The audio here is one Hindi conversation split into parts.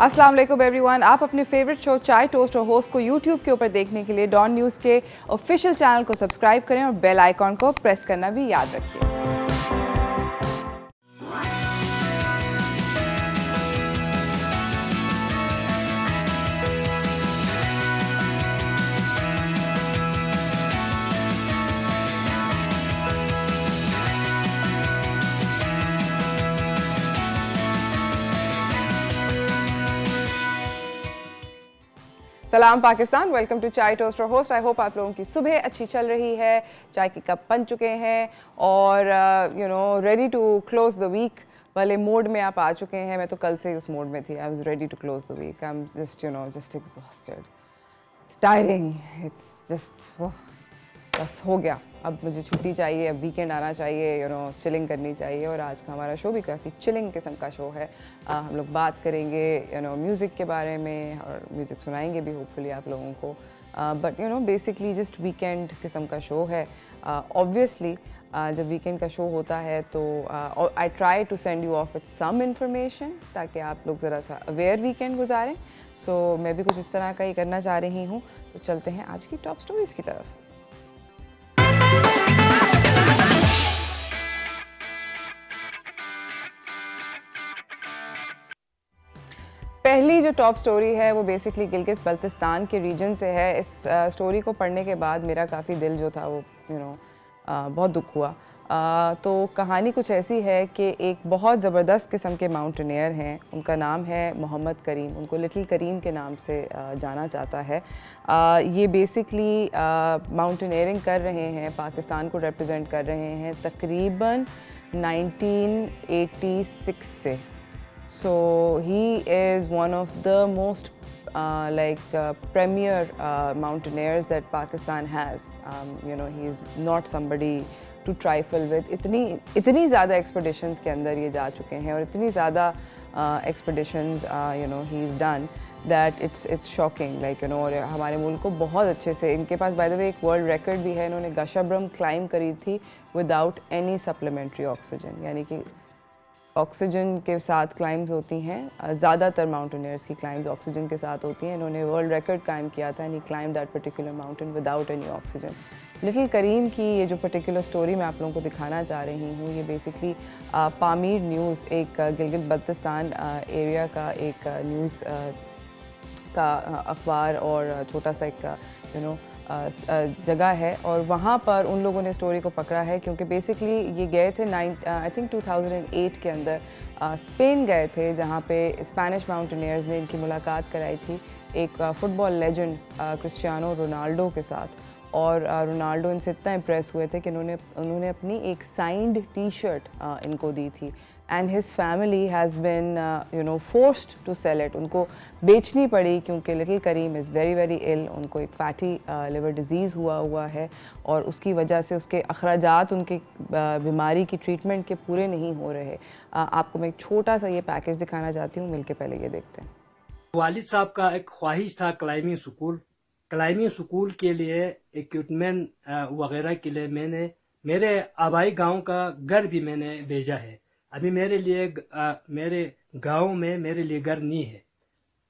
अस्सलाम वालेकुम एवरीवन। आप अपने फेवरेट शो चाय टोस्ट और होस्ट को यूट्यूब के ऊपर देखने के लिए डॉन न्यूज़ के ऑफिशियल चैनल को सब्सक्राइब करें और बेल आइकॉन को प्रेस करना भी याद रखिए। सलाम पाकिस्तान, वेलकम टू चाय टोस्ट और होस्ट। आई होप आप लोगों की सुबह अच्छी चल रही है, चाय के कप बन चुके हैं और ready to close the week वाले मोड में आप आ चुके हैं। मैं तो कल से ही उस मोड में थी। I was ready to close the week. I am just exhausted, it's tiring, it's just बस हो गया। अब मुझे छुट्टी चाहिए, अब वीकेंड आना चाहिए, चिलिंग करनी चाहिए। और आज का हमारा शो भी काफ़ी चिलिंग किस्म का शो है। हम लोग बात करेंगे म्यूज़िक के बारे में और म्यूज़िक सुनाएंगे भी होपफुली आप लोगों को। बट बेसिकली जस्ट वीकेंड किस्म का शो है। ऑब्वियसली जब वीकेंड का शो होता है तो I try to send you off with some information ताकि आप लोग ज़रा सा अवेयर वीकेंड गुजारें। सो मैं भी कुछ इस तरह का ही करना चाह रही हूँ। तो चलते हैं आज की टॉप स्टोरीज़ की तरफ। पहली जो टॉप स्टोरी है वो बेसिकली गिलगित बल्तिस्तान के रीजन से है। इस स्टोरी को पढ़ने के बाद मेरा काफ़ी दिल जो था वो बहुत दुख हुआ। तो कहानी कुछ ऐसी है कि एक बहुत ज़बरदस्त किस्म के माउंटेनियर हैं। उनका नाम है मोहम्मद करीम। उनको लिटिल करीम के नाम से जाना जाता है। ये बेसिकली माउंटेनियरिंग कर रहे हैं, पाकिस्तान को रिप्रेजेंट कर रहे हैं तकरीबन 1986 से। So he is one of the most premier mountaineers that Pakistan has. He is not somebody to trifle with. इतनी ज़्यादा expeditions के अंदर ये जा चुके हैं और इतनी ज़्यादा expeditions he's done that it's shocking. और हमारे मुल्क को बहुत अच्छे से, इनके पास by the way एक वर्ल्ड रिकॉर्ड भी है। इन्होंने गशाब्रम क्लाइम करी थी विदाउट एनी सप्लीमेंट्री ऑक्सीजन, यानी कि ऑक्सीजन के साथ क्लाइम्स होती हैं। ज़्यादातर माउंटेनियर्स की क्लाइम्स ऑक्सीजन के साथ होती हैं। इन्होंने वर्ल्ड रिकॉर्ड कायम किया था and he climb that particular mountain without any oxygen. Little Karim की ये जो पर्टिकुलर स्टोरी मैं आप लोगों को दिखाना चाह रही हूँ, ये बेसिकली पामीर न्यूज़, एक गिलगित बल्तिस्तान एरिया का एक न्यूज़ का अखबार और छोटा सा एक जगह है। और वहाँ पर उन लोगों ने स्टोरी को पकड़ा है क्योंकि बेसिकली ये गए थे आई थिंक 2008 के अंदर स्पेन गए थे, जहाँ पे स्पेनिश माउंटेनियर्स ने इनकी मुलाकात कराई थी एक फुटबॉल लेजेंड क्रिस्टियानो रोनाल्डो के साथ। और रोनाल्डो इनसे इतना इम्प्रेस हुए थे कि उन्होंने अपनी एक साइंड टी शर्ट इनको दी थी and his family has been forced to sell it. उनको बेचनी पड़ी क्योंकि little Karim is very very ill. उनको एक फैटी लिवर डिजीज़ हुआ है और उसकी वजह से उसके अखराजात उनके बीमारी की ट्रीटमेंट के पूरे नहीं हो रहे। आपको मैं एक छोटा सा ये पैकेज दिखाना चाहती हूँ, मिलके पहले ये देखते हैं। वालिद साहब का एक ख्वाहिश था क्लाइमिंग स्कूल के लिए इक्विपमेंट वगैरह के लिए मैंने मेरे आबाई गांव का घर भी मैंने भेजा है। अभी मेरे गांव में मेरे लिए घर नहीं है।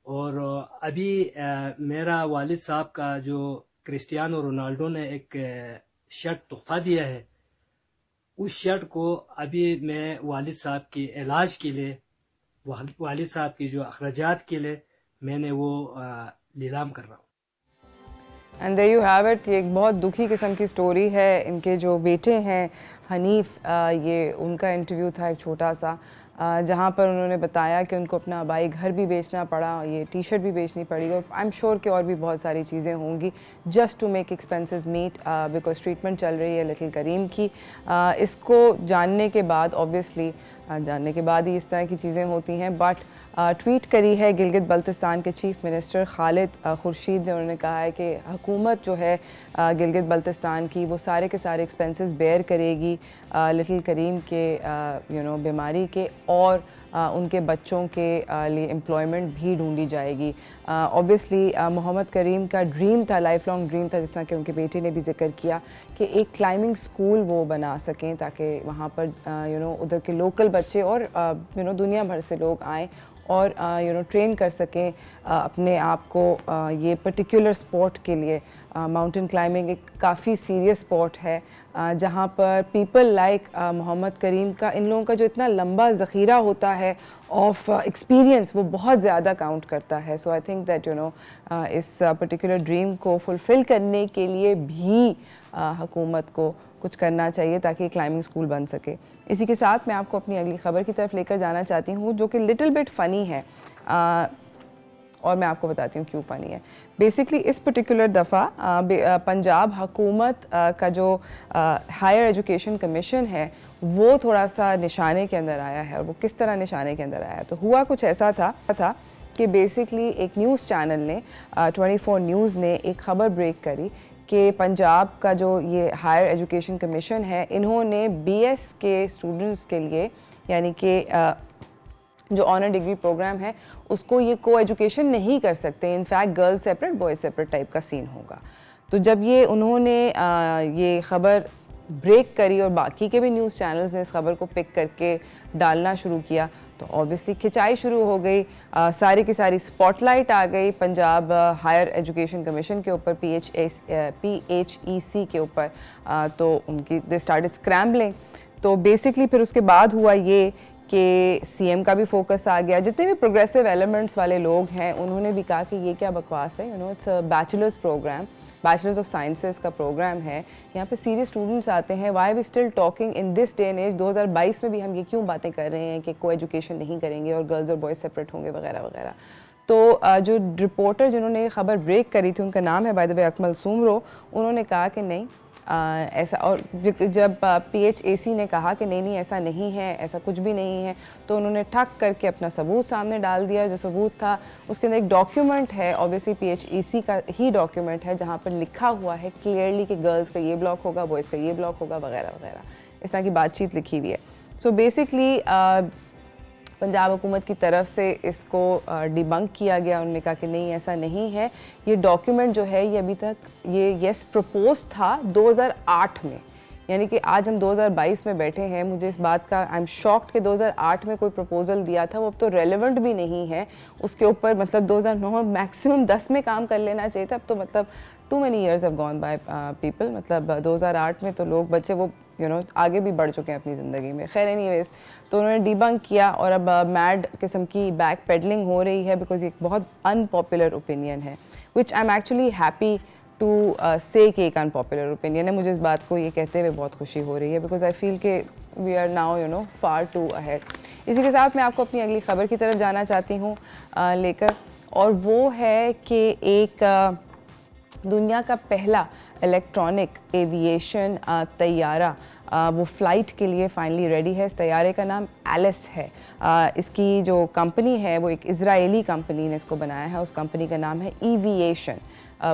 और अभी मेरा वालिद साहब का जो क्रिस्टियानो रोनाल्डो ने एक शर्ट तोहफा दिया है, उस शर्ट को अभी मैं वालिद साहब के इलाज के लिए, वालिद साहब की जो अखराजात के लिए मैंने वो नीलाम कर रहा हूँ। And there you have it. ये एक बहुत दुखी किस्म की स्टोरी है। इनके जो बेटे हैं हनीफ, ये उनका इंटरव्यू था एक छोटा सा, जहाँ पर उन्होंने बताया कि उनको अपना आबाई घर भी बेचना पड़ा, ये टी शर्ट भी बेचनी पड़ी और आई एम श्योर कि और भी बहुत सारी चीज़ें होंगी just to make expenses meet because treatment चल रही है लिटिल करीम की। इसको जानने के बाद ऑब्वियसली जानने के बाद ही इस तरह की चीज़ें होती हैं। बट ट्वीट करी है गिलगित बल्तिस्तान के चीफ मिनिस्टर खालिद खुर्शीद ने। उन्होंने कहा है कि हुकूमत जो है गिलगित बल्तिस्तान की वो सारे के सारे एक्सपेंसेस बेयर करेगी लिटिल करीम के बीमारी के। और उनके बच्चों के लिए एम्प्लॉयमेंट भी ढूंढी जाएगी। ऑब्वियसली मोहम्मद करीम का ड्रीम था, लाइफ लॉन्ग ड्रीम था, जिस तरह कि उनके बेटे ने भी जिक्र किया कि एक क्लाइंबिंग स्कूल वो बना सकें ताकि वहाँ पर उधर के लोकल बच्चे और दुनिया भर से लोग आएँ और ट्रेन कर सकें अपने आप को ये पर्टिकुलर स्पोर्ट के लिए। माउंटेन क्लाइंबिंग एक काफ़ी सीरियस स्पोर्ट है जहाँ पर पीपल लाइक मोहम्मद करीम का, इन लोगों का जो इतना लंबा ज़ख़ीरा होता है ऑफ एक्सपीरियंस, वो बहुत ज़्यादा काउंट करता है। सो आई थिंक दैट इस पर्टिकुलर ड्रीम को फुलफ़िल करने के लिए भी हुकूमत को कुछ करना चाहिए ताकि क्लाइंबिंग स्कूल बन सके। इसी के साथ मैं आपको अपनी अगली ख़बर की तरफ लेकर जाना चाहती हूँ जो कि लिटिल बिट फ़नी है, और मैं आपको बताती हूँ क्यों फ़नी है। बेसिकली इस पर्टिकुलर दफ़ा पंजाब हुकूमत का जो हायर एजुकेशन कमीशन है वो थोड़ा सा निशाने के अंदर आया है। और वो किस तरह निशाने के अंदर आया है, तो हुआ कुछ ऐसा था कि बेसिकली एक न्यूज़ चैनल ने 24 न्यूज़ ने एक ख़बर ब्रेक करी कि पंजाब का जो ये हायर एजुकेशन कमीशन है, इन्होंने BS के स्टूडेंट्स के लिए, यानी कि जो ऑनर डिग्री प्रोग्राम है उसको ये को एजुकेशन नहीं कर सकते। In fact girls separate boys separate type का सीन होगा। तो जब ये उन्होंने ये ख़बर ब्रेक करी और बाकी के भी न्यूज़ चैनल्स ने इस खबर को पिक करके डालना शुरू किया तो ऑब्वियसली खिंचाई शुरू हो गई। सारी की सारी स्पॉटलाइट आ गई पंजाब हायर एजुकेशन कमीशन के ऊपर, PHEC के ऊपर। तो उनकी दे स्टार्टेड स्क्रैम्बलिंग। तो बेसिकली फिर उसके बाद हुआ ये कि CM का भी फोकस आ गया। जितने भी प्रोग्रेसिव एलिमेंट्स वाले लोग हैं उन्होंने भी कहा कि ये क्या बकवास है, it's a bachelors program, bachelors of sciences का प्रोग्राम है, यहाँ पे सीरियस स्टूडेंट्स आते हैं। Why we still talking in this day and age, 2022 में भी हम ये क्यों बातें कर रहे हैं कि को एजुकेशन नहीं करेंगे और गर्ल्स और बॉयज़ सेपरेट होंगे वगैरह वगैरह। तो जो रिपोर्टर जिन्होंने खबर ब्रेक करी थी उनका नाम है by the way Akmal Soomro, उन्होंने कहा कि नहीं ऐसा, और जब PHAC ने कहा कि नहीं ऐसा नहीं है, ऐसा कुछ भी नहीं है, तो उन्होंने ठक करके अपना सबूत सामने डाल दिया। जो सबूत था उसके अंदर एक डॉक्यूमेंट है, ऑब्वियसली PHEC का ही डॉक्यूमेंट है, जहाँ पर लिखा हुआ है क्लियरली कि गर्ल्स का ये ब्लॉक होगा, बॉयज़ का ये ब्लॉक होगा वगैरह वगैरह, इस तरह की बातचीत लिखी हुई है। सो बेसिकली पंजाब हुकूमत की तरफ से इसको डिबंक किया गया। उन्होंने कहा कि नहीं ऐसा नहीं है, ये डॉक्यूमेंट जो है ये अभी तक ये प्रपोज था 2008 में, यानी कि आज हम 2022 में बैठे हैं। मुझे इस बात का आई एम शॉक्ड कि 2008 में कोई प्रपोज़ल दिया था वो अब तो रेलेवेंट भी नहीं है उसके ऊपर। मतलब 2009 मैक्सिमम 10 में काम कर लेना चाहिए था। अब तो मतलब too many years have gone by people. मतलब 2008 में तो लोग बच्चे वो आगे भी बढ़ चुके हैं अपनी ज़िंदगी में। खैर एनीवेज, तो उन्होंने डिबंक किया और अब मैड किस्म की बैक पेडलिंग हो रही है बिकॉज ये एक बहुत अनपॉपुलर ओपिनियन है, which I am actually happy to say कि एक अनपॉपुलर ओपिनियन है। मुझे इस बात को ये कहते हुए बहुत खुशी हो रही है बिकॉज आई फील कि we are now far too ahead. इसी के साथ मैं आपको अपनी अगली खबर की तरफ जाना चाहती हूँ लेकर, और वो है कि एक दुनिया का पहला इलेक्ट्रॉनिक एविएशन तैयारा वो फ़्लाइट के लिए फाइनली रेडी है। इस तैयारे का नाम एलिस है। इसकी जो कंपनी है वो एक इज़राइली कंपनी ने इसको बनाया है। उस कंपनी का नाम है aviation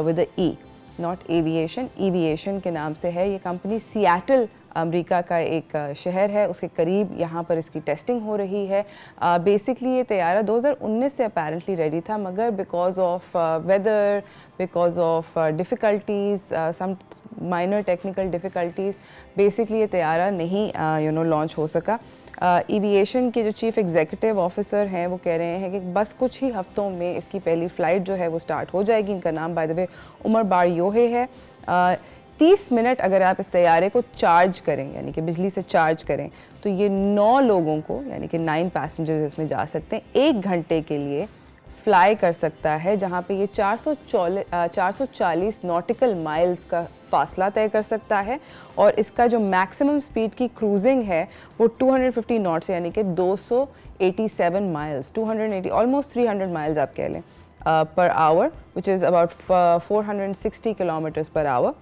with E, not aviation, aviation के नाम से है। ये कंपनी सियाटल अमेरिका का एक शहर है, उसके करीब यहाँ पर इसकी टेस्टिंग हो रही है। बेसिकली ये तैयारा 2019 से अपेरेंटली रेडी था, मगर because of weather, because of difficulties, some minor technical difficulties, basically ये तैयारा नहीं लॉन्च हो सका। एविएशन के जो चीफ़ एग्जीक्यूटिव ऑफिसर हैं वो कह रहे हैं कि बस कुछ ही हफ्तों में इसकी पहली फ़्लाइट जो है वो स्टार्ट हो जाएगी। इनका नाम बाय द वे उमर बारयोहे है। 30 मिनट अगर आप इस तैयारे को चार्ज करें, यानी कि बिजली से चार्ज करें, तो ये 9 लोगों को, यानी कि 9 पैसेंजर्स इसमें जा सकते हैं, 1 घंटे के लिए फ्लाई कर सकता है, जहाँ पे ये 440 नॉटिकल माइल्स का फासला तय कर सकता है। और इसका जो मैक्सिमम स्पीड की क्रूजिंग है वो 250 नॉट्स, यानी कि 287 माइल्स, 280 ऑलमोस्ट 300 माइल्स आप कह लें per hour, which is about 460 kilometres per hour.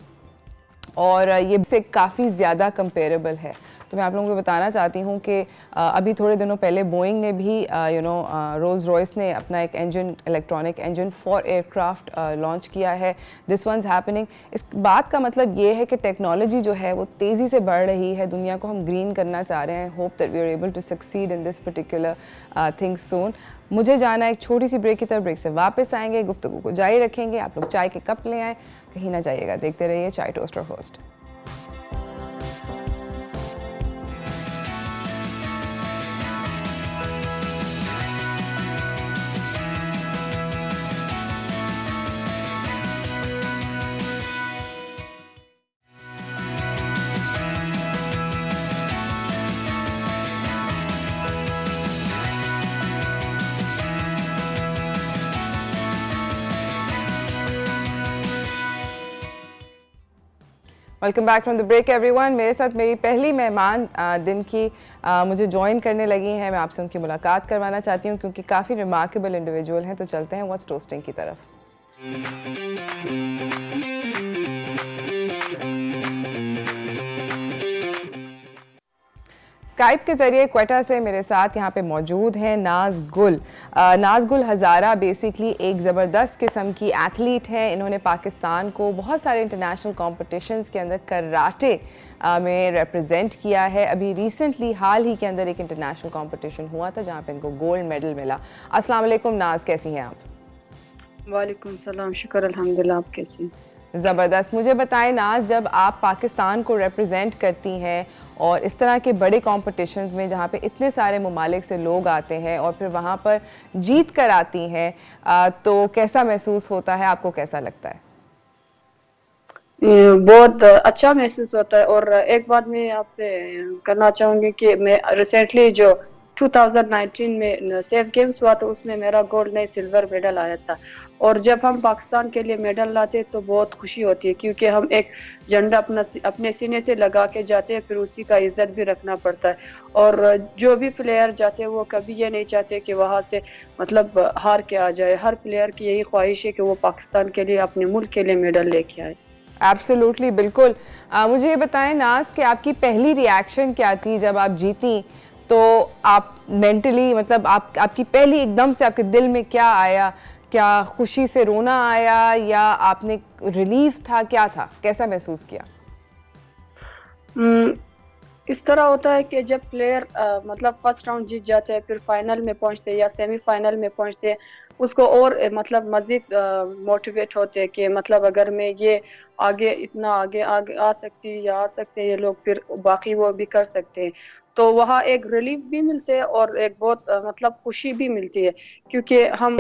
और ये से काफ़ी ज़्यादा कंपेरेबल है तो मैं आप लोगों को बताना चाहती हूँ कि अभी थोड़े दिनों पहले बोइंग ने भी रोल्स रॉयस ने अपना एक engine, electronic engine for aircraft launch किया है। This once happening. इस बात का मतलब ये है कि टेक्नोलॉजी जो है वो तेज़ी से बढ़ रही है, दुनिया को हम ग्रीन करना चाह रहे हैं। Hope that we are able to succeed in this particular thing soon. मुझे जाना है एक छोटी सी ब्रेक की तरफ, ब्रेक से वापस आएंगे, गुफ्तगू को जारी रखेंगे। आप लोग चाय के कप ले आएँ, कहीं ना जाइएगा, देखते रहिए Chai Toaster host. Welcome back from the break everyone. मेरे साथ मेरी पहली मेहमान दिन की मुझे ज्वाइन करने लगी हैं। मैं आपसे उनकी मुलाकात करवाना चाहती हूँ क्योंकि काफ़ी रिमार्केबल इंडिविजुअल हैं। तो चलते हैं व्हाट्स टोस्टिंग की तरफ। स्काइप के ज़रिए क्वेटा से मेरे साथ यहाँ पे मौजूद हैं नाज गुल। नाज गुल हज़ारा बेसिकली एक ज़बरदस्त किस्म की एथलीट हैं। इन्होंने पाकिस्तान को बहुत सारे इंटरनेशनल कॉम्पिटिशन्स के अंदर कराटे में रिप्रेजेंट किया है। अभी रिसेंटली हाल ही के अंदर एक इंटरनेशनल कॉम्पिटिशन हुआ था जहाँ पे इनको गोल्ड मेडल मिला। अस्सलाम वालेकुम नाज, कैसी हैं आप? वालेकुम सलाम, शुक्र अल्हम्दुलिल्लाह। आप कैसी हैं? ज़बरदस्त। मुझे बताएं नाज, जब आप पाकिस्तान को रिप्रेजेंट करती हैं और इस तरह के बड़े कॉम्पिटिशन्स में जहाँ पे इतने सारे ममालिक से लोग आते हैं और फिर वहाँ पर जीत कर आती हैं, तो कैसा महसूस होता है, आपको कैसा लगता है? बहुत अच्छा महसूस होता है। और एक बात मैं आपसे करना चाहूँगी कि मैं रिसेंटली जो 2019 में सेफ गेम्स हुआ तो उसमें मेरा गोल्ड नहीं सिल्वर मेडल आया था। और जब हम पाकिस्तान के लिए मेडल लाते तो बहुत खुशी होती है क्योंकि हम एक झंडा अपने सीने से लगा के जाते हैं, फिर उसी का इज्जत भी रखना पड़ता है। और जो भी प्लेयर जाते हैं वो कभी ये नहीं चाहते कि वहाँ से मतलब हार के आ जाए। हर प्लेयर की यही ख्वाहिश है कि वो पाकिस्तान के लिए, अपने मुल्क के लिए मेडल लेके आए। एब्सोल्युटली, बिल्कुल। मुझे ये बताएं नाज कि आपकी पहली रिएक्शन क्या थी जब आप जीती? तो आप मेंटली मतलब आपकी पहली एकदम से आपके दिल में क्या आया? क्या खुशी से रोना आया या आपने रिलीफ था, क्या था, कैसा महसूस किया? इस तरह होता है कि जब प्लेयर मतलब फर्स्ट राउंड जीत जाते हैं, फिर फाइनल में पहुंचते हैं या सेमीफाइनल में पहुंचते हैं, उसको और मतलब मज़ीद मोटिवेट होते हैं कि मतलब अगर मैं ये आगे इतना आगे आ सकती या आ सकते ये लोग, फिर बाकी वो भी कर सकते हैं। तो वहाँ एक रिलीफ भी मिलते हैं और एक बहुत मतलब खुशी भी मिलती है क्योंकि हम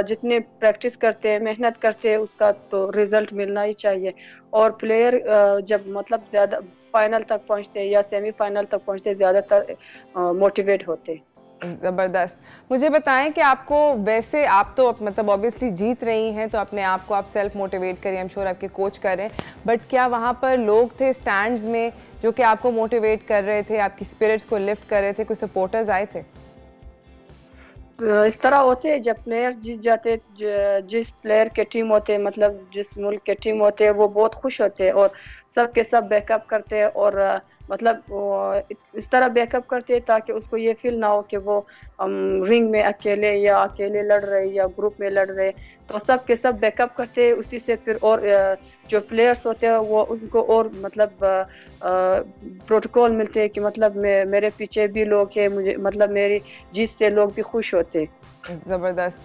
जितने प्रैक्टिस करते हैं, मेहनत करते हैं, उसका तो रिजल्ट मिलना ही चाहिए। और प्लेयर जब मतलब ज़्यादा फाइनल तक पहुंचते हैं या सेमीफाइनल तक पहुंचते हैं, ज़्यादातर मोटिवेट होते हैं। ज़बरदस्त। मुझे बताएं कि आपको वैसे, आप तो मतलब ऑब्वियसली जीत रही हैं तो अपने आप को आप सेल्फ मोटिवेट करें, आई एम श्योर आपके कोच कर रहे हैं, बट क्या वहाँ पर लोग थे स्टैंड्स में जो कि आपको मोटिवेट कर रहे थे, आपकी स्पिरिट्स को लिफ्ट कर रहे थे? कोई सपोर्टर्स आए थे? इस तरह होते हैं जब प्लेयर जीत जाते, जिस प्लेयर के टीम होते, मतलब जिस मुल्क के टीम होते हैं, वो बहुत खुश होते हैं और सब के सब बैकअप करते हैं। और मतलब इस तरह बैकअप करते हैं ताकि उसको ये फील ना हो कि वो रिंग में अकेले लड़ रहे या ग्रुप में लड़ रहे। तो सब के सब बैकअप करते हैं, उसी से फिर और जो प्लेयर्स होते हैं वो उनको और मतलब प्रोटोकॉल मिलते हैं कि मतलब मेरे पीछे भी लोग हैं, मुझे मतलब मेरी जीत से लोग भी खुश होते हैं। ज़बरदस्त।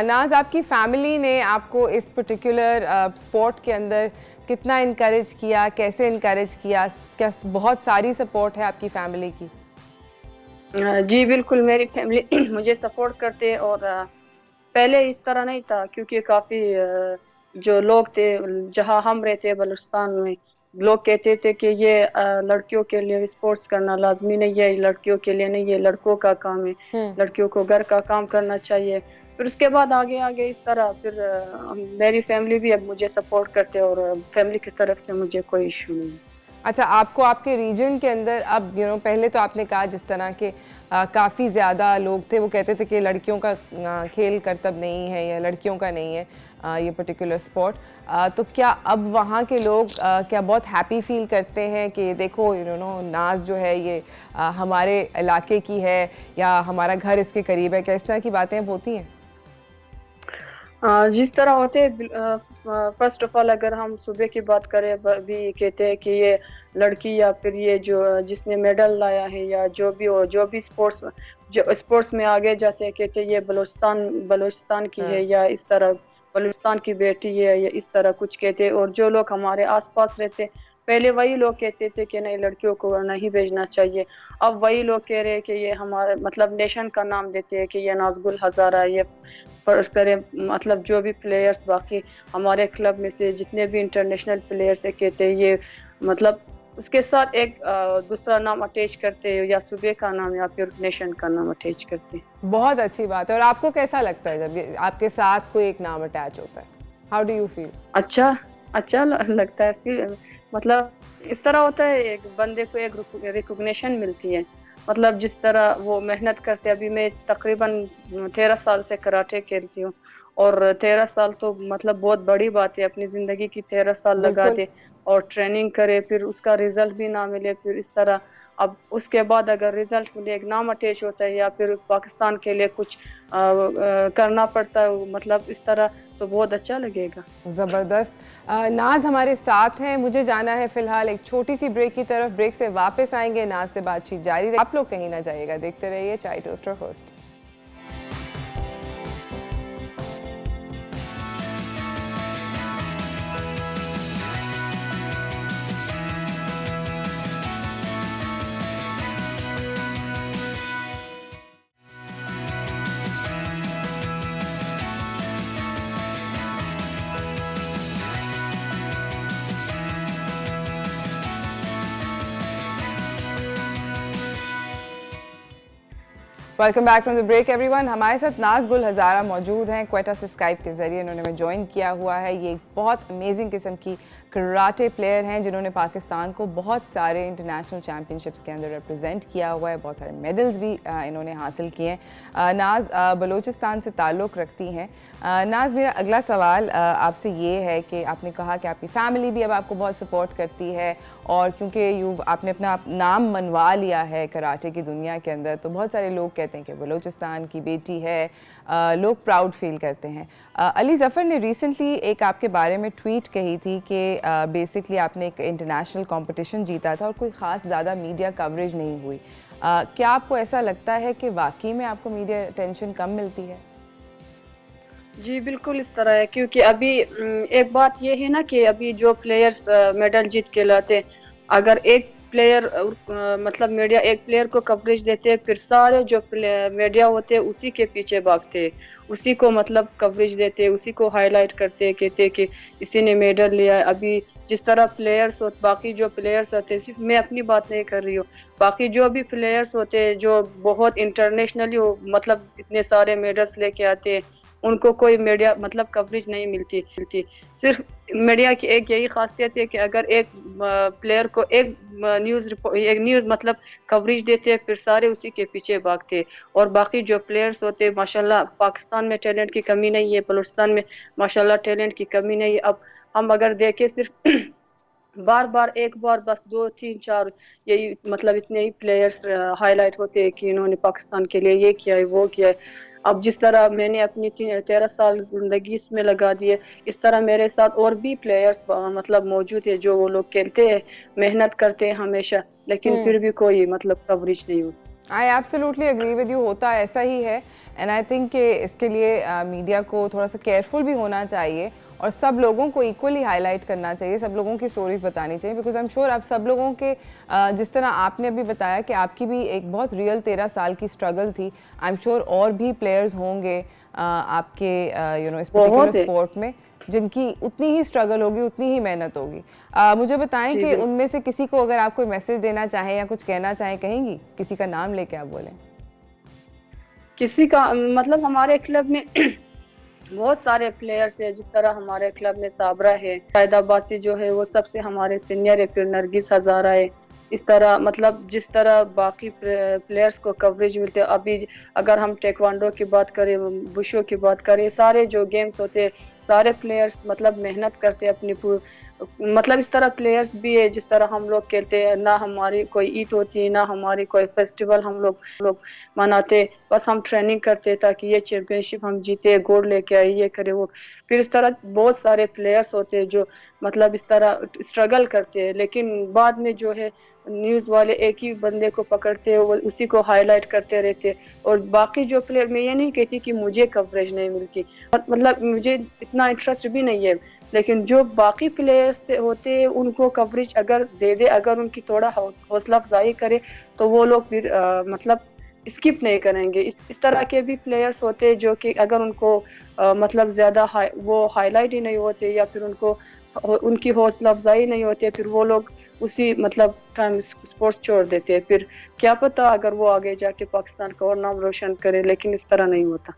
नाज, आपकी फैमिली ने आपको इस पर्टिकुलर स्पोर्ट के अंदर कितना इनकरेज किया, कैसे इनकरेज किया? क्या बहुत सारी सपोर्ट है आपकी फैमिली की? जी बिल्कुल, मेरी फैमिली मुझे सपोर्ट करते हैं। और पहले इस तरह नहीं था क्योंकि काफ़ी जो लोग थे जहाँ हम रहते हैं बलूचिस्तान में, लोग कहते थे कि ये लड़कियों के लिए स्पोर्ट्स करना लाजमी नहीं है, लड़कियों के लिए नहीं, ये लड़कों का काम है, लड़कियों को घर का काम करना चाहिए। फिर उसके बाद आगे आगे इस तरह फिर मेरी फैमिली भी अब मुझे सपोर्ट करते हैं और फैमिली की तरफ से मुझे कोई इशू नहीं। अच्छा, आपको आपके रीजन के अंदर अब पहले तो आपने कहा जिस तरह के काफ़ी ज़्यादा लोग थे वो कहते थे कि लड़कियों का खेल करतब नहीं है या लड़कियों का नहीं है, ये पर्टिकुलर स्पोर्ट। तो क्या अब वहाँ के लोग क्या बहुत हैप्पी फील करते हैं कि देखो नाज जो है ये हमारे इलाके की है या हमारा घर इसके करीब है, क्या इस तरह की बातें अब होती हैं? जिस तरह होते फर्स्ट ऑफ ऑल अगर हम सुबह की बात करें, अभी कहते हैं कि ये लड़की या फिर ये जो जिसने मेडल लाया है या जो भी हो, जो भी स्पोर्ट्स में आगे जाते हैं, कहते हैं ये बलूचिस्तान की है या इस तरह बलूचिस्तान की बेटी है या इस तरह कुछ कहते हैं। और जो लोग हमारे आसपास रहते, पहले वही लोग कहते थे कि नहीं लड़कियों को नहीं भेजना चाहिए, अब वही लोग कह रहे हैं कि ये हमारे मतलब नेशन का नाम देते हैं कि ये नाज़गुल हज़ारा, ये फर्ज करें मतलब जो भी प्लेयर्स बाकी हमारे क्लब में से जितने भी इंटरनेशनल प्लेयर्स है, कहते हैं ये मतलब उसके साथ एक दूसरा नाम अटैच करते हैं या सूबे का नाम या फिर नेशन का नाम अटैच करते हैं। बहुत अच्छी बात है। और आपको कैसा लगता है जब ये आपके साथ कोई एक नाम अटैच होता है? How do you feel? अच्छा लगता है। फिर मतलब इस तरह होता है, एक बंदे को एक रिकॉग्निशन मिलती है, मतलब जिस तरह वो मेहनत करते हैं। अभी मैं तकरीबन 13 साल से कराटे खेलती हूँ और 13 साल तो मतलब बहुत बड़ी बात है, अपनी ज़िंदगी की 13 साल लगा दे और ट्रेनिंग करे, फिर उसका रिजल्ट भी ना मिले, फिर इस तरह अब उसके बाद अगर रिजल्ट मिले, एक नाम अटैच होता है या फिर पाकिस्तान के लिए कुछ करना पड़ता है, मतलब इस तरह तो बहुत अच्छा लगेगा। ज़बरदस्त। नाज हमारे साथ हैं, मुझे जाना है फ़िलहाल एक छोटी सी ब्रेक की तरफ। ब्रेक से वापस आएंगे, नाज से बातचीत जारी रहेगी। आप लोग कहीं ना जाइएगा, देखते रहिए Chai Toaster host. Welcome back from the break everyone. हमारे साथ नाज़गुल हज़ारा मौजूद हैं, क्वेटा से स्काइप के ज़रिए इन्होंने हमें ज्वाइन किया हुआ है। ये एक बहुत अमेजिंग किस्म की कराटे प्लेयर हैं जिन्होंने पाकिस्तान को बहुत सारे इंटरनेशनल चैम्पियनशिप्स के अंदर रिप्रेजेंट किया हुआ है, बहुत सारे मेडल्स भी इन्होंने हासिल किए हैं। नाज बलूचिस्तान से ताल्लुक़ रखती हैं। नाज, मेरा अगला सवाल आपसे ये है कि आपने कहा कि आपकी फ़ैमिली भी अब आपको बहुत सपोर्ट करती है और क्योंकि आपने अपना नाम मनवा लिया है कराटे की दुनिया के अंदर, तो बहुत सारे लोग कहते हैं कि बलूचिस्तान की बेटी है, लोग प्राउड फील करते हैं। अली ज़फ़र ने रिसेंटली एक आपके बारे में ट्वीट कही थी कि बेसिकली आपने एक इंटरनेशनल कंपटीशन जीता था और कोई ख़ास ज़्यादा मीडिया कवरेज नहीं हुई। क्या आपको ऐसा लगता है कि वाकई में आपको मीडिया अटेंशन कम मिलती है? जी बिल्कुल इस तरह है, क्योंकि अभी एक बात ये है ना कि अभी जो प्लेयर्स मेडल जीत के लाते, अगर एक प्लेयर मतलब मीडिया एक प्लेयर को कवरेज देते हैं, फिर सारे जो मीडिया होते हैं उसी के पीछे भागते हैं, उसी को मतलब कवरेज देते हैं, उसी को हाईलाइट करते हैं, कहते हैं कि इसी ने मेडल लिया है। अभी जिस तरह प्लेयर्स होते, बाकी जो प्लेयर्स होते हैं, सिर्फ मैं अपनी बात नहीं कर रही हूँ, बाकी जो भी प्लेयर्स होते हैं जो बहुत इंटरनेशनली मतलब इतने सारे मेडल्स लेके आते हैं, उनको कोई मीडिया मतलब कवरेज नहीं मिलती। सिर्फ मीडिया की एक यही खासियत है कि अगर एक प्लेयर को एक न्यूज़ मतलब कवरेज देते हैं, फिर सारे उसी के पीछे भागते हैं। और बाकी जो प्लेयर्स होते हैं, माशाल्लाह पाकिस्तान में टैलेंट की कमी नहीं है, बलूचिस्तान में माशाल्लाह टैलेंट की कमी नहीं है। अब हम अगर देखें सिर्फ बार एक बार बस 2 3 4 यही मतलब इतने ही प्लेयर्स हाईलाइट होते हैं कि इन्होंने पाकिस्तान के लिए ये किया है, वो किया है। अब जिस तरह मैंने अपनी 13 साल ज़िंदगी इसमें लगा दी है, इस तरह मेरे साथ और भी प्लेयर्स मतलब मौजूद है जो वो लोग खेलते हैं, मेहनत करते हैं हमेशा, लेकिन फिर भी कोई मतलब कवरेज नहीं होती। I absolutely agree with you, होता ऐसा ही है। एंड आई थिंक कि इसके लिए मीडिया को थोड़ा सा केयरफुल भी होना चाहिए और सब लोगों को इक्वली हाईलाइट करना चाहिए, सब लोगों की स्टोरीज बतानी चाहिए। बिकॉज आई एम श्योर आप सब लोगों के जिस तरह आपने अभी बताया कि आपकी भी एक बहुत रियल 13 साल की स्ट्रगल थी, आई एम श्योर और भी प्लेयर्स होंगे आपके इस पर्टिकुलर स्पोर्ट में जिनकी उतनी ही स्ट्रगल होगी, उतनी ही मेहनत होगी। मुझे बताएं कि उनमें से किसी को अगर आप कोई मैसेज देना चाहें या कुछ कहना चाहें, कहेंगी? किसी का नाम लेके आप बोलें। किसी का मतलब हमारे क्लब में बहुत सारे प्लेयर्स है, जिस तरह हमारे क्लब में साबरा है, शाहिदा अब्बासी जो है वो सबसे हमारे सीनियर है, फिर नरगिस हज़ारा है। इस तरह मतलब जिस तरह बाकी प्लेयर्स को कवरेज मिलते हैं। अभी अगर हम टेक्वांडो की बात करें, बुशो की बात करें, सारे जो गेम्स होते हैं सारे प्लेयर्स मतलब मेहनत करते हैं अपनी मतलब इस तरह प्लेयर्स भी है जिस तरह हम लोग खेलते हैं, ना हमारी कोई ईद होती है ना हमारी कोई फेस्टिवल हम लोग मनाते, बस हम ट्रेनिंग करते ताकि ये चैंपियनशिप हम जीते, गोल्ड लेके आए, ये करे वो। फिर इस तरह बहुत सारे प्लेयर्स होते हैं जो मतलब इस तरह स्ट्रगल करते हैं, लेकिन बाद में जो है न्यूज़ वाले एक ही बंदे को पकड़ते हैं, वो उसी को हाईलाइट करते रहते हैं, और बाकी जो प्लेयर, मैं ये नहीं कहती कि मुझे कवरेज नहीं मिलती, मतलब मुझे इतना इंटरेस्ट भी नहीं है, लेकिन जो बाकी प्लेयर्स होते हैं उनको कवरेज अगर दे दे, अगर उनकी थोड़ा हौसला अफजाई करे तो वो लोग फिर मतलब स्किप नहीं करेंगे। इस तरह के भी प्लेयर्स होते हैं जो कि अगर उनको मतलब ज़्यादा वो हाईलाइट ही नहीं होते या फिर उनको उनकी हौसला अफजाई नहीं होती है, फिर वो लोग उसी मतलब टाइम स्पोर्ट्स छोड़ देते हैं। फिर क्या पता अगर वो आगे जाके पाकिस्तान का और नाम रोशन करे, लेकिन इस तरह नहीं होता।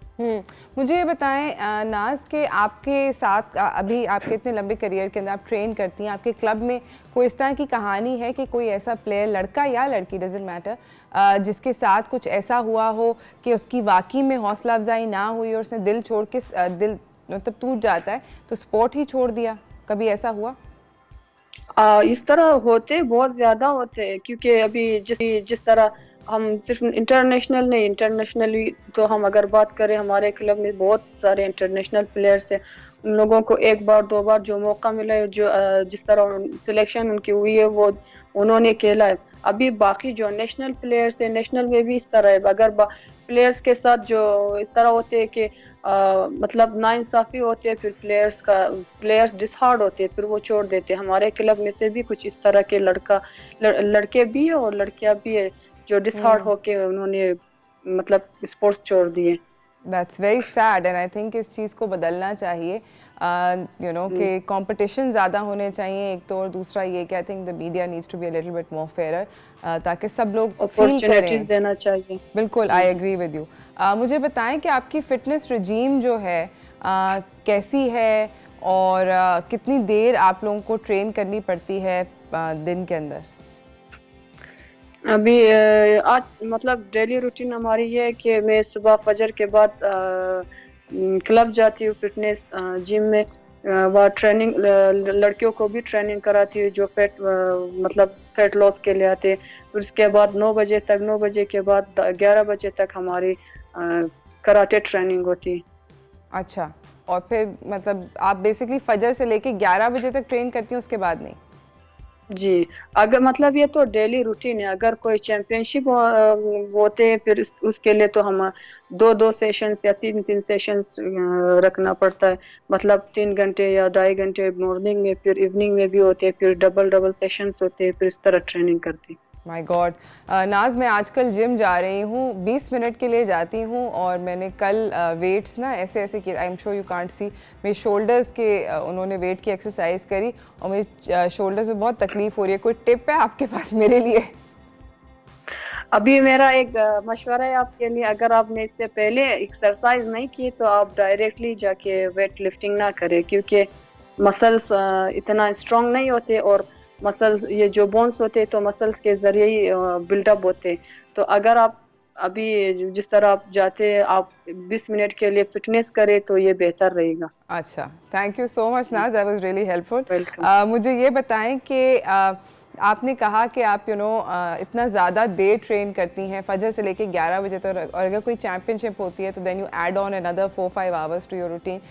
मुझे ये बताएं नाज के आपके साथ अभी आपके इतने लंबे करियर के अंदर आप ट्रेन करती हैं, आपके क्लब में कोई इस तरह की कहानी है कि कोई ऐसा प्लेयर, लड़का या लड़की डजंट मैटर, जिसके साथ कुछ ऐसा हुआ हो कि उसकी वाकई में हौसला अफजाई ना हुई और उसने दिल छोड़ के दिल मतलब टूट जाता है तो स्पोर्ट ही छोड़ दिया, कभी ऐसा हुआ? इस तरह होते बहुत ज्यादा होते हैं, क्योंकि अभी जिस तरह हम सिर्फ इंटरनेशनल नहीं, इंटरनेशनली तो हम अगर बात करें, हमारे क्लब में बहुत सारे इंटरनेशनल प्लेयर्स हैं, उन लोगों को एक बार दो बार जो मौका मिला है, जो जिस तरह सिलेक्शन उनकी हुई है वो उन्होंने खेला है। अभी बाकी जो नेशनल प्लेयर्स है, नेशनल में भी इस तरह है, अगर प्लेयर्स के साथ जो इस तरह होते हैं कि मतलब नाइंसाफी होती है, फिर प्लेयर्स डिसहार्ड होते हैं, फिर वो छोड़ देते हैं। हमारे क्लब में से भी कुछ इस तरह के लड़के भी है और लड़कियां भी है जो डिसहार्ड होके उन्होंने मतलब स्पोर्ट्स छोड़ दिए। That's very sad and I think इस चीज़ को बदलना चाहिए, you know कि कंपटीशन ज़्यादा होने चाहिए एक तो, और दूसरा ये कि I think the media needs to be a little bit more fairer, ताकि सब लोग फील करें, देना चाहिए। बिल्कुल, I agree with you। मुझे बताएं कि आपकी फिटनेस रजीम जो है कैसी है और कितनी देर आप लोगों को ट्रेन करनी पड़ती है दिन के अंदर? अभी आज मतलब डेली रूटीन हमारी ये है कि मैं सुबह फजर के बाद क्लब जाती हूँ, फिटनेस जिम में, वह ट्रेनिंग लड़कियों को भी ट्रेनिंग कराती हूँ जो मतलब फैट लॉस के लिए आते हैं। फिर उसके बाद 9 बजे तक, 9 बजे के बाद 11 बजे तक हमारी कराटे ट्रेनिंग होती है। अच्छा, और फिर मतलब आप बेसिकली फजर से लेके 11 बजे तक ट्रेन करती हैं, उसके बाद नहीं? जी, अगर मतलब ये तो डेली रूटीन है, अगर कोई चैंपियनशिप होते हैं फिर उसके लिए तो हम 2-2 सेशंस या 3-3 सेशंस रखना पड़ता है, मतलब 3 घंटे या 2.5 घंटे मॉर्निंग में, फिर इवनिंग में भी होते हैं, फिर डबल सेशंस होते हैं, फिर इस तरह ट्रेनिंग करती हैं। माय गॉड नाज, मैं आजकल जिम जा रही हूँ, 20 मिनट के लिए जाती हूँ, और मैंने कल वेट्स ना ऐसे ऐसे किए, I am sure you can't see, मेरे शोल्डर्स के उन्होंने वेट की एक्सरसाइज करी और मेरे शोल्डर्स में बहुत तकलीफ हो रही है। कोई टिप है आपके पास मेरे लिए? अभी मेरा एक मशवरा है आपके लिए, अगर आपने इससे पहले एक्सरसाइज नहीं की तो आप डायरेक्टली जाके वेट लिफ्टिंग ना करें, क्योंकि मसल्स इतना स्ट्रांग नहीं होते, और मसल्स ये जो बोन्स होते हैं तो मसल्स के जरिए ही बिल्डअप होते हैं। तो अगर आप अभी जिस तरह आप जाते हैं, आप 20 मिनट के लिए फिटनेस करें तो ये बेहतर रहेगा। अच्छा, थैंक यू सो मच नाज, दैट वाज रियली हेल्पफुल। मुझे ये बताएं कि आपने कहा कि आप इतना ज़्यादा देर ट्रेन करती हैं, फजर से लेके 11 बजे तक, और अगर कोई चैम्पियनशिप होती है तो then you add on another 4-5 hours to your routine.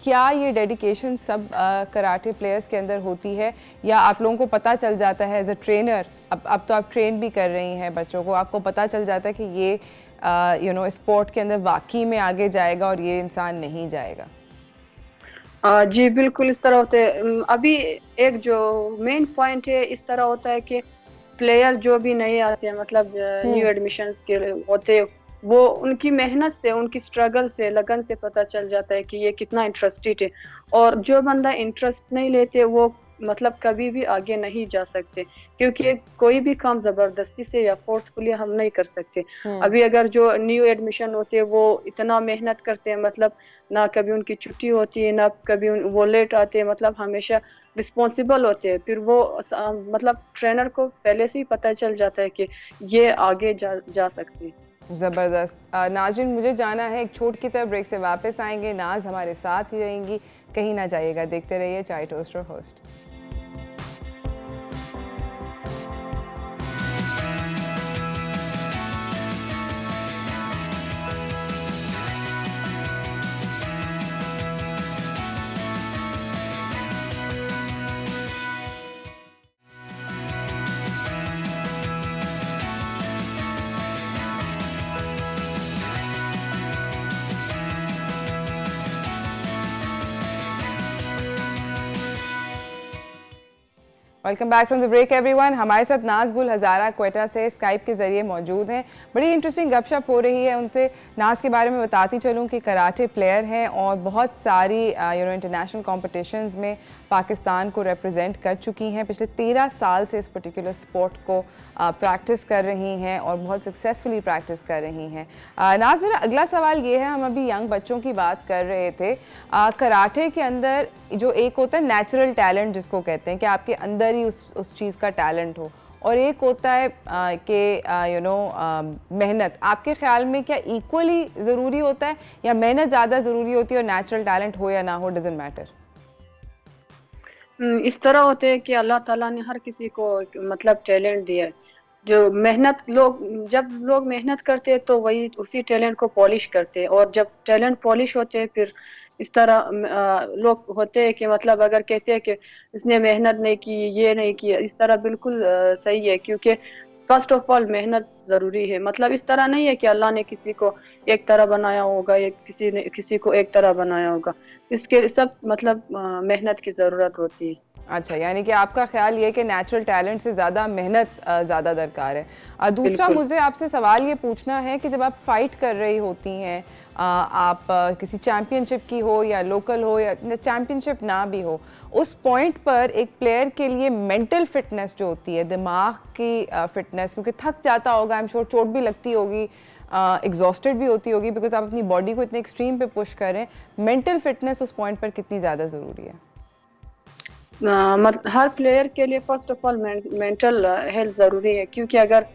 क्या ये डेडिकेशन सब कराटे प्लेयर्स के अंदर होती है, या आप लोगों को पता चल जाता है एज अ ट्रेनर, अब तो आप ट्रेन भी कर रही हैं बच्चों को, आपको पता चल जाता है कि ये स्पोर्ट के अंदर वाकई में आगे जाएगा और ये इंसान नहीं जाएगा? जी बिल्कुल, इस तरह होते हैं। अभी एक जो मेन पॉइंट है, इस तरह होता है कि प्लेयर जो भी नए आते हैं, मतलब न्यू एडमिशन्स के होते, वो उनकी मेहनत से, उनकी स्ट्रगल से, लगन से पता चल जाता है कि ये कितना इंटरेस्टेड है, और जो बंदा इंटरेस्ट नहीं लेते वो मतलब कभी भी आगे नहीं जा सकते, क्योंकि कोई भी काम जबरदस्ती से या फोर्सफुली हम नहीं कर सकते। अभी अगर जो न्यू एडमिशन होते हैं वो इतना मेहनत करते हैं, मतलब ना कभी उनकी छुट्टी होती है, ना कभी वो लेट आते हैं, मतलब हमेशा रिस्पॉन्सिबल होते हैं, फिर वो मतलब ट्रेनर को पहले से ही पता चल जाता है कि ये आगे जा सकते हैं। ज़बरदस्त। नाज़रीन, मुझे जाना है एक छोट की तरफ, ब्रेक से वापस आएंगे। नाज हमारे साथ ही रहेंगी, कहीं ना जाइएगा, देखते रहिए Chai Toaster host. Welcome back from the break everyone. हमारे साथ नाज गुल हज़ारा क्वेटा से स्काइप के ज़रिए मौजूद हैं। बड़ी इंटरेस्टिंग गपशप हो रही है उनसे। नाज के बारे में बताती चलूँ कि कराटे प्लेयर हैं और बहुत सारी इंटरनेशनल कॉम्पिटिशन्स में पाकिस्तान को रिप्रेजेंट कर चुकी हैं। पिछले 13 साल से इस पर्टिकुलर स्पोर्ट को प्रैक्टिस कर रही हैं और बहुत सक्सेसफुली प्रैक्टिस कर रही हैं। नाज, मेरा अगला सवाल ये है, हम अभी यंग बच्चों की बात कर रहे थे। कराटे के अंदर जो एक होता है नेचुरल टैलेंट जिसको कहते हैं कि आपके अंदर ही उस चीज़ का टैलेंट हो, और एक होता है कि मेहनत। आपके ख्याल में क्या इक्वली ज़रूरी होता है या मेहनत ज़्यादा ज़रूरी होती है और नेचुरल टैलेंट हो या ना हो डजंट मैटर? इस तरह होते हैं कि अल्लाह ताला ने हर किसी को मतलब टैलेंट दिया है। जो मेहनत जब लोग मेहनत करते हैं तो वही उसी टैलेंट को पॉलिश करते हैं, और जब टैलेंट पॉलिश होते हैं फिर इस तरह लोग होते हैं कि मतलब अगर कहते हैं कि इसने मेहनत नहीं की, ये नहीं किया, इस तरह बिल्कुल सही है, क्योंकि फर्स्ट ऑफ ऑल मेहनत ज़रूरी है। मतलब इस तरह नहीं है कि अल्लाह ने किसी को एक तरह बनाया होगा या किसी ने किसी को एक तरह बनाया होगा। इसके सब मतलब मेहनत की ज़रूरत होती है। अच्छा, यानी कि आपका ख्याल ये कि नेचुरल टैलेंट से ज़्यादा मेहनत ज़्यादा दरकार है। दूसरा मुझे आपसे सवाल ये पूछना है कि जब आप फाइट कर रही होती हैं, आप किसी चैम्पियनशिप की हो या लोकल हो या चैम्पियनशिप ना भी हो, उस पॉइंट पर एक प्लेयर के लिए मेंटल फिटनेस जो होती है, दिमाग की फिटनेस, क्योंकि थक जाता होगा, आई एम श्योर चोट भी लगती होगी, एग्जॉस्टेड भी होती होगी, बिकॉज आप अपनी बॉडी को इतने एक्सट्रीम पे पुश कर रहे हैं, मेंटल फिटनेस उस पॉइंट पर कितनी ज़्यादा ज़रूरी है? हर प्लेयर के लिए first of all mental health ज़रूरी है, क्योंकि अगर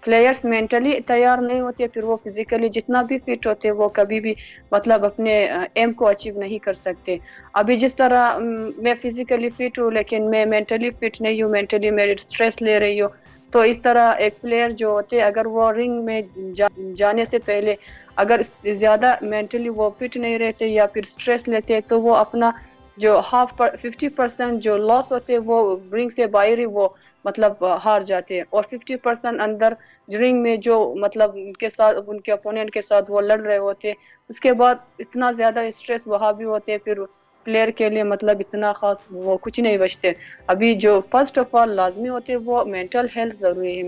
प्लेयर्स मेंटली तैयार नहीं होते फिर वो फिजिकली जितना भी फिट होते वो कभी भी मतलब अपने एम को अचीव नहीं कर सकते। अभी जिस तरह मैं फिजिकली फिट हूँ लेकिन मैं मेंटली फिट नहीं हूँ, मेंटली मेरी स्ट्रेस ले रही हूँ, तो इस तरह एक प्लेयर जो होते अगर वो रिंग में जाने से पहले अगर ज़्यादा मेंटली वो फिट नहीं रहते या फिर स्ट्रेस लेते तो वो अपना जो 50% जो लॉस होते हैं वो रिंग से बाहर ही वो मतलब हार जाते हैं, और 50% अंदर रिंग में जो मतलब उनके साथ उनके अपोनेंट के साथ वो लड़ रहे होते हैं, उसके बाद इतना ज़्यादा स्ट्रेस वहाँ भी होते हैं, फिर प्लेयर के लिए मतलब इतना खास वो कुछ नहीं बचते। अभी जो फर्स्ट ऑफ ऑल लाजमी होते हैं वो मेंटल हेल्थ ज़रूरी है,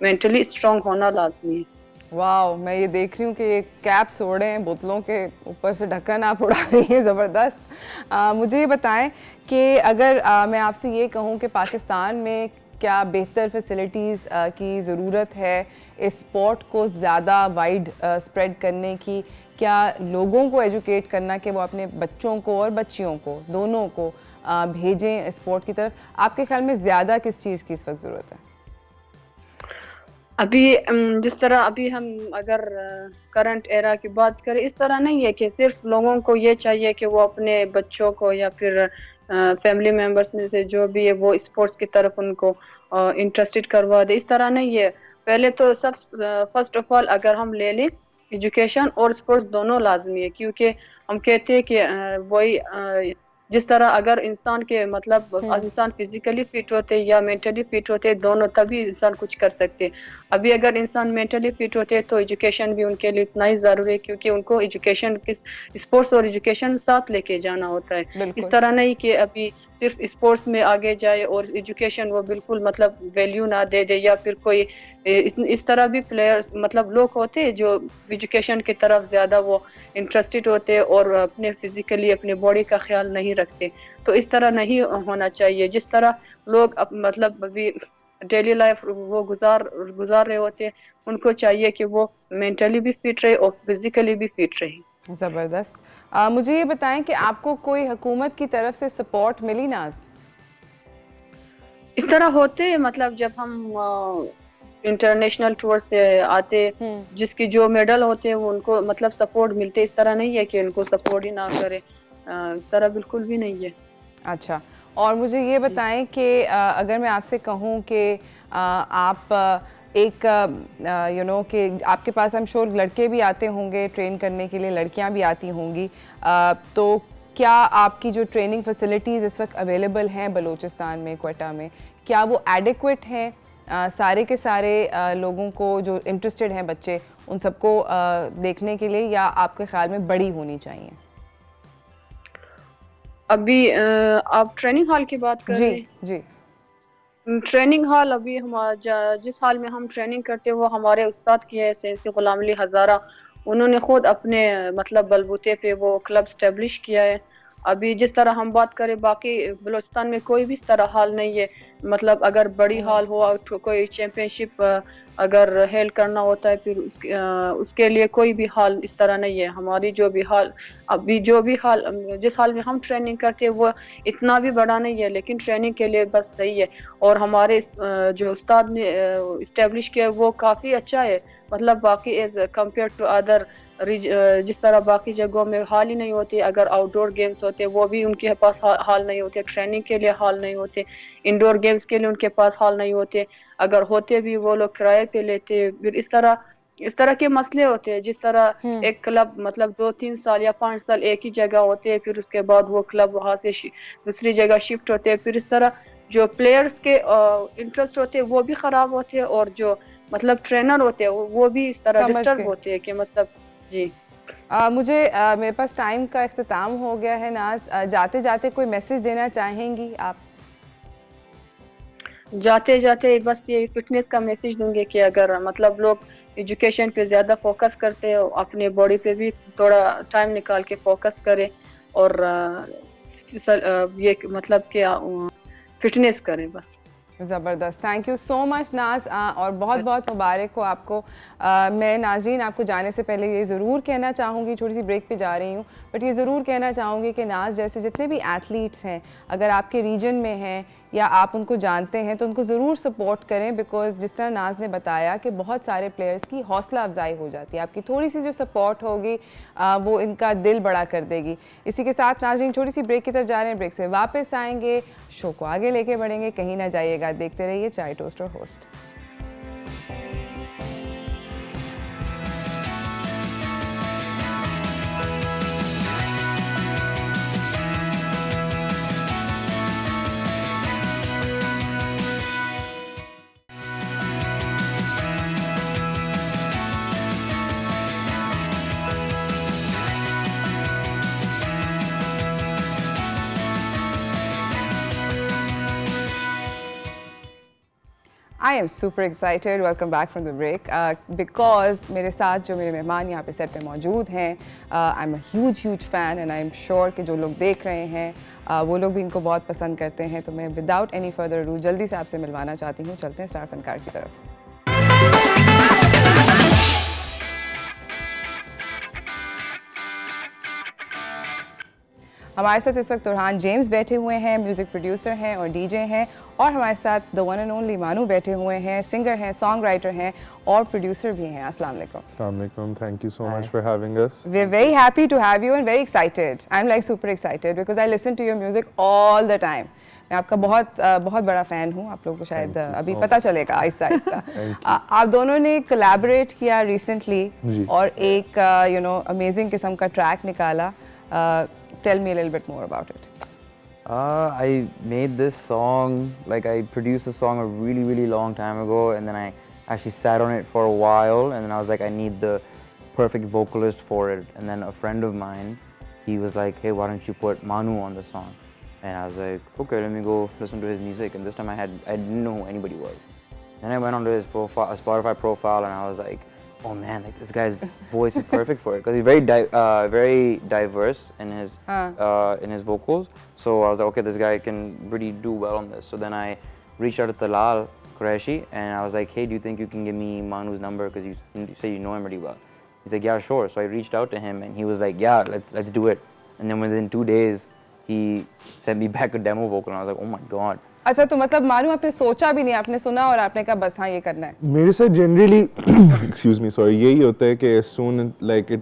मेंटली स्ट्रॉन्ग होना लाजमी है। वाह, मैं ये देख रही हूँ कि ये कैप्स ओढ़े हैं, बोतलों के ऊपर से ढक्कन आप उड़ा रही हैं, ज़बरदस्त। मुझे ये बताएं कि अगर मैं आपसे ये कहूँ कि पाकिस्तान में क्या बेहतर फैसिलिटीज़ की ज़रूरत है इस स्पोर्ट को ज़्यादा वाइड स्प्रेड करने की, क्या लोगों को एजुकेट करना कि वो अपने बच्चों को और बच्चियों को दोनों को भेजें स्पोर्ट की तरफ, आपके ख्याल में ज़्यादा किस चीज़ की इस वक्त ज़रूरत है? अभी जिस तरह अभी हम अगर करंट एरा की बात करें, इस तरह नहीं है कि सिर्फ लोगों को ये चाहिए कि वो अपने बच्चों को या फिर फैमिली मेंबर्स में से जो भी है वो स्पोर्ट्स की तरफ उनको इंटरेस्टेड करवा दे, इस तरह नहीं है। पहले तो सब फर्स्ट ऑफ ऑल अगर हम ले लें एजुकेशन और स्पोर्ट्स दोनों लाजमी है, क्योंकि हम कहते हैं कि वही जिस तरह अगर इंसान के मतलब इंसान फिजिकली फिट होते या मेंटली फिट होते दोनों, तभी इंसान कुछ कर सकते। अभी अगर इंसान मेंटली फिट होते तो एजुकेशन भी उनके लिए इतना ही ज़रूरी है, क्योंकि उनको एजुकेशन किस स्पोर्ट्स और एजुकेशन साथ लेके जाना होता है। इस तरह नहीं कि अभी सिर्फ स्पोर्ट्स में आगे जाए और एजुकेशन वो बिल्कुल मतलब वैल्यू ना दे दे, या फिर कोई इस तरह भी प्लेयर्स मतलब लोग होते हैं जो एजुकेशन की तरफ ज़्यादा वो इंटरेस्टेड होते हैं और अपने फिजिकली अपने बॉडी का ख्याल नहीं रखते। तो इस तरह नहीं होना चाहिए। जिस तरह लोग मतलब अभी डेली लाइफ वो गुजार रहे होते हैं, उनको चाहिए कि वो मेंटली भी फिट रहे और फिजिकली भी फिट रहे। ज़बरदस्त। मुझे ये बताएं कि आपको कोई हुकूमत की तरफ से सपोर्ट मिली नाज? इस तरह होते मतलब जब हम इंटरनेशनल टूर से आते, जिसकी जो मेडल होते हैं वो उनको मतलब सपोर्ट मिलते। इस तरह नहीं है कि उनको सपोर्ट ही ना करे, इस तरह बिल्कुल भी नहीं है। अच्छा, और मुझे ये बताएं कि अगर मैं आपसे कहूँ कि आप एक यू नो कि आपके पास आई एम श्योर लड़के भी आते होंगे ट्रेन करने के लिए, लड़कियां भी आती होंगी, तो क्या आपकी जो ट्रेनिंग फैसिलिटीज़ इस वक्त अवेलेबल हैं बलूचिस्तान में, क्वेटा में, क्या वो एडिक्वेट हैं सारे के सारे लोगों को जो इंटरेस्टेड हैं बच्चे उन सबको देखने के लिए, या आपके ख्याल में बड़ी होनी चाहिए? अभी आप ट्रेनिंग हॉल की बात कर रहे हैं? जी। ट्रेनिंग हॉल अभी हम जिस हाल में हम ट्रेनिंग करते हैं वो हमारे उस्ताद की है, सैयद गुलाम अली हज़ारा। उन्होंने खुद अपने मतलब बलबूते पे वो क्लब स्टेब्लिश किया है। अभी जिस तरह हम बात करें बाकी बलूचिस्तान में कोई भी इस तरह हाल नहीं है। मतलब अगर बड़ी हाल हो, कोई चैम्पियनशिप अगर हेल करना होता है, फिर उसके लिए कोई भी हाल इस तरह नहीं है। हमारी जो भी हाल अभी जो भी हाल जिस हाल में हम ट्रेनिंग करते हैं वो इतना भी बड़ा नहीं है, लेकिन ट्रेनिंग के लिए बस सही है। और हमारे जो उस्ताद ने इस्टेब्लिश किया वो काफ़ी अच्छा है। मतलब बाकी एज कम्पेयर टू अदर जिस तरह बाकी जगहों में हाल ही नहीं होती, अगर आउटडोर गेम्स होते वो भी उनके पास हाल नहीं होते, ट्रेनिंग के लिए हाल नहीं होते, इंडोर गेम्स के लिए उनके पास हाल नहीं होते, अगर होते भी वो लोग किराए पे लेते। फिर इस तरह के मसले होते हैं। जिस तरह एक क्लब मतलब 2-3 साल या 5 साल एक ही जगह होते हैं, फिर उसके बाद वो क्लब वहाँ से दूसरी जगह शिफ्ट होते हैं, फिर इस तरह जो प्लेयर्स के इंटरेस्ट होते हैं वो भी ख़राब होते हैं, और जो मतलब ट्रेनर होते हैं वो भी इस तरह डिस्टर्ब होते हैं कि मतलब जी। मुझे मेरे पास टाइम का इख्तिताम हो गया है नाज, जाते जाते कोई मैसेज देना चाहेंगी आप? जाते जाते बस ये फिटनेस का मैसेज दूंगी कि अगर मतलब लोग एजुकेशन पे ज़्यादा फोकस करते हैं, अपने बॉडी पे भी थोड़ा टाइम निकाल के फोकस करें, और ये मतलब कि फिटनेस करें बस। ज़बरदस्त, थैंक यू सो मच नाज, और बहुत बहुत मुबारक हो आपको। मैं नाज़रीन आपको जाने से पहले ये ज़रूर कहना चाहूँगी, छोटी सी ब्रेक पे जा रही हूँ, बट ये ज़रूर कहना चाहूँगी कि नाज जैसे जितने भी एथलीट्स हैं, अगर आपके रीजन में हैं या आप उनको जानते हैं तो उनको ज़रूर सपोर्ट करें, बिकॉज़ जिस तरह नाज ने बताया कि बहुत सारे प्लेयर्स की हौसला अफजाई हो जाती है, आपकी थोड़ी सी जो सपोर्ट होगी वो इनका दिल बड़ा कर देगी। इसी के साथ नाजरीन छोटी सी ब्रेक की तरफ जा रहे हैं, ब्रेक से वापस आएंगे, शो को आगे लेके बढ़ेंगे, कहीं ना जाइएगा, देखते रहिए चाय टोस्ट और host. I am super excited. Welcome back from the break. Because मेरे साथ जो मेरे मेहमान यहाँ पे सेट पे मौजूद हैं, I'm a huge fan and I'm sure कि जो लोग देख रहे हैं वो लोग भी इनको बहुत पसंद करते हैं। तो मैं without any further ado जल्दी से आपसे मिलवाना चाहती हूँ। चलते हैं स्टार फनकार की तरफ। हमारे साथ इस वक्त तुरहान जेम्स बैठे हुए हैं, म्यूज़िक प्रोड्यूसर हैं और डीजे हैं, और हमारे साथ द वन एंड ओनली मानू बैठे हुए हैं, सिंगर हैं, सॉन्ग राइटर हैं और प्रोड्यूसर भी हैं। अस्सलाम वालेकुम। अस्सलाम वालेकुम, thank you so much for having us. We are very happy to have you and very excited. I am like super excited because I listen to your music all the time. मैं आपका बहुत बड़ा फ़ैन हूँ। आप लोगों को शायद अभी पता चलेगा आहिस्ता आहिस्ता। आप दोनों ने कोलैबोरेट किया रिसेंटली और एक यू नो अमेजिंग किस्म का ट्रैक निकाला। Tell me a little bit more about it. I made this song, like I produced a song a really long time ago, and then I actually sat on it for a while, and then I was like, I need the perfect vocalist for it. And then a friend of mine, he was like, hey, why don't you put Manu on the song? And I was like, okay, let me go listen to his music. And this time I didn't know who anybody was. Then I went onto his profile, Spotify profile, and I was like, oh man, like this guy's voice is perfect for it, because he's very diverse in his vocals. So I was like, okay, this guy can really do well on this. So then I reached out to Talal Qureshi, and I was like, hey, do you think you can give me Manu's number, because you say you know him really well? He's like, yeah, sure. So I reached out to him, and he was like, yeah, let's do it. And then within 2 days, he sent me back a demo vocal, and I was like, oh my god, अच्छा, तो मतलब मानो आपने सोचा भी नहीं, आपने सुना और आपने कहा बस हाँ ये करना है। मेरे साथ जनरली एक्सक्यूज मी सॉरी यही होता है कि as soon like it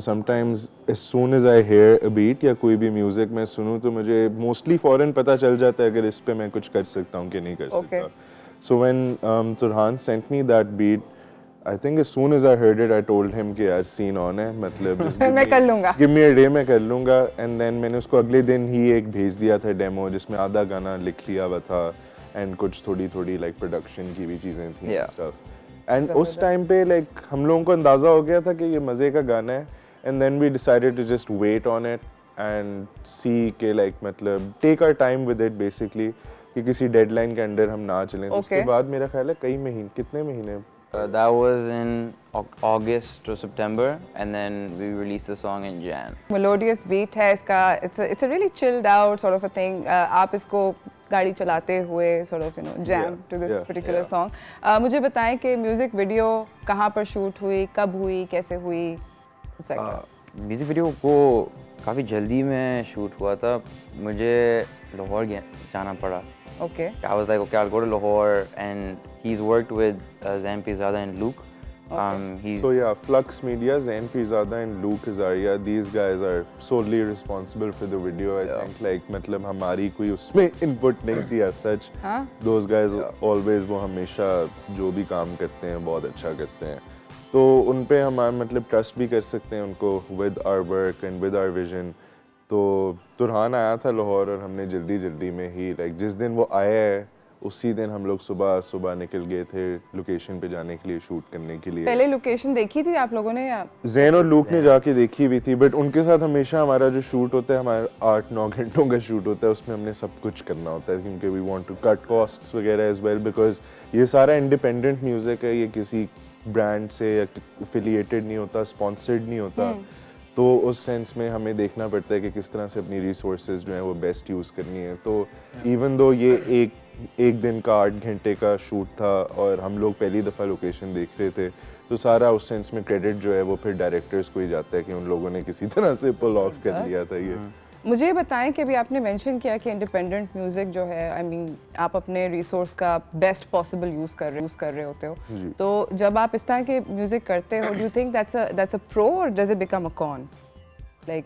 sometimes as soon as I hear a beat या कोई भी म्यूजिक मैं सुनूं तो मुझे मोस्टली फौरन पता चल जाता है अगर इस पे मैं कुछ कर सकता हूँ कि नहीं कर सकता। So when Turhan sent me that beat, I think as soon as I heard it, I told him कि यार सीन ऑन है, मतलब मैं कर लूँगा, give me a day, मैं कर लूँगा। And then मैंने उसको अगले दिन ही एक भेज दिया था डेमो जिसमें आधा गाना लिख लिया हुआ था and कुछ थोड़ी like प्रोडक्शन की भी चीज़ें थी stuff. And उस टाइम पे like हम लोगों को अंदाज़ा हो गया था कि ये मज़े का गाना है and then we decided to just wait on it and see के like मतलब take our time with it basically कि किसी डेडलाइन के अंडर हम ना चलें। उसके बाद मेरा ख्याल है कई महीने, कितने महीने that was in August or September, and then we released the song in Jan. Melodious beat है इसका, it's a really chilled out sort of a thing. आप इसको गाड़ी चलाते हुए sort of jam to this particular song. मुझे बताएं कि म्यूजिक वीडियो कहाँ पर शूट हुई, कब हुई, कैसे हुई? म्यूजिक वीडियो को काफ़ी जल्दी में शूट हुआ था, मुझे लाहौर जाना पड़ा। Okay. I was like, okay, I'll go to Lahore, and he's worked with Zain Pirzada and Luke. So yeah, Flux Media, Zain Pirzada and Luke Azaria, these guys are solely responsible for the video. I think like मतलब हमारी कोई उसमें input नहीं थी as such. Those guys always वो हमेशा जो भी काम करते हैं बहुत अच्छा करते हैं, तो उन पे हम मतलब trust भी कर सकते हैं उनको with our work and with our vision. तो तुरहान आया था लाहौर और हमने जल्दी में ही लाइक जिस दिन वो आया है उसी दिन हम लोग सुबह निकल गए थे लोकेशन पे जाने के लिए, शूट करने के लिए। पहले लोकेशन देखी थी आप लोगों ने या? ज़ैन और लूक ने जाके देखी हुई थी, बट उनके साथ हमेशा हमारा जो शूट होता है, हमारा 8-9 घंटों का शूट होता है, उसमें हमने सब कुछ करना होता है क्योंकि we want to cut costs वगैरह एज वेल, बिकॉज ये सारा इंडिपेंडेंट म्यूजिक है, ये किसी ब्रांड से या एफिलिएटेड नहीं होता, स्पॉन्सर्ड नहीं होता। तो उस सेंस में हमें देखना पड़ता है कि किस तरह से अपनी रिसोर्सेज जो हैं वो बेस्ट यूज़ करनी है। तो इवन दो ये एक दिन का 8 घंटे का शूट था और हम लोग पहली दफ़ा लोकेशन देख रहे थे, तो सारा उस सेंस में क्रेडिट जो है वो फिर डायरेक्टर्स को ही जाता है कि उन लोगों ने किसी तरह से पुल ऑफ कर लिया था ये। मुझे बताएं कि अभी आपने मेंशन किया कि इंडिपेंडेंट म्यूजिक जो है, आई मीन आप अपने रिसोर्स का बेस्ट पॉसिबल यूज़ कर रहे होते हो, तो जब आप इस तरह के म्यूजिक करते हो, do you think that's a pro or does it become a con, like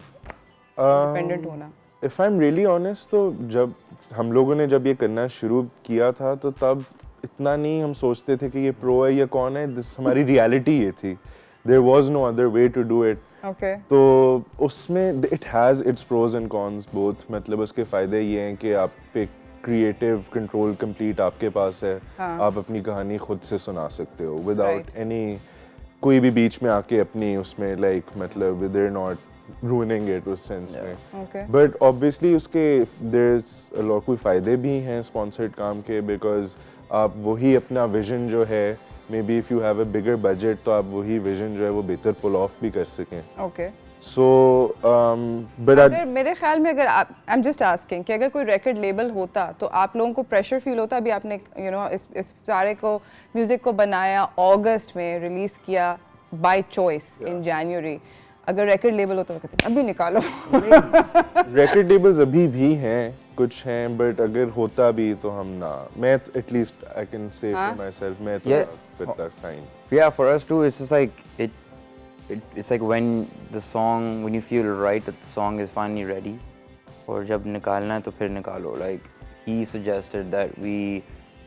independent होना? If I am really honest, तो जब हम लोगों ने जब ये करना शुरू किया था तो तब इतना नहीं हम सोचते थे कि ये प्रो है या कौन है, हमारी रियलिटी ये थी, there was no other way to do it. तो उसमें it has its pros and cons both, मतलब उसके फ़ायदे ये हैं कि आप पे क्रिएटिव कंट्रोल कंप्लीट आपके पास है, आप अपनी कहानी खुद से सुना सकते हो विदाउट एनी कोई भी बीच में आके अपनी उसमें लाइक मतलब देयर नॉट रूइनिंग इट उस सेंस में। बट ऑब्वियसली उसके देयर इज अ लॉट कोई फ़ायदे भी हैं स्पॉन्सर्ड काम के, बिकॉज आप वही अपना विजन जो है, may be if you have a bigger budget, तो आप वही विजन जो है वो बेहतर पुल ऑफ भी कर सकें। ओके, सो बट अगर मेरे ख्याल में अगर आप, आई एम जस्ट आस्किंग कि अगर कोई रिकॉर्ड लेबल होता तो आप लोगों को प्रेशर फील होता? अभी आपने इस सारे को म्यूजिक को बनाया, अगस्त में रिलीज किया बाय चॉइस इन जनवरी, अगर रिकॉर्ड लेबल होता तो कहते अभी निकालो। रिकॉर्ड लेबल्स अभी भी हैं, कुछ हैं, बट अगर होता भी तो हम ना, मैं at least I can say for my self, मैं तो करता sign. Yeah, for us too, it's just like it's like when you feel right that the song is finally ready, और जब निकालना है तो फिर निकालो। Like he suggested that we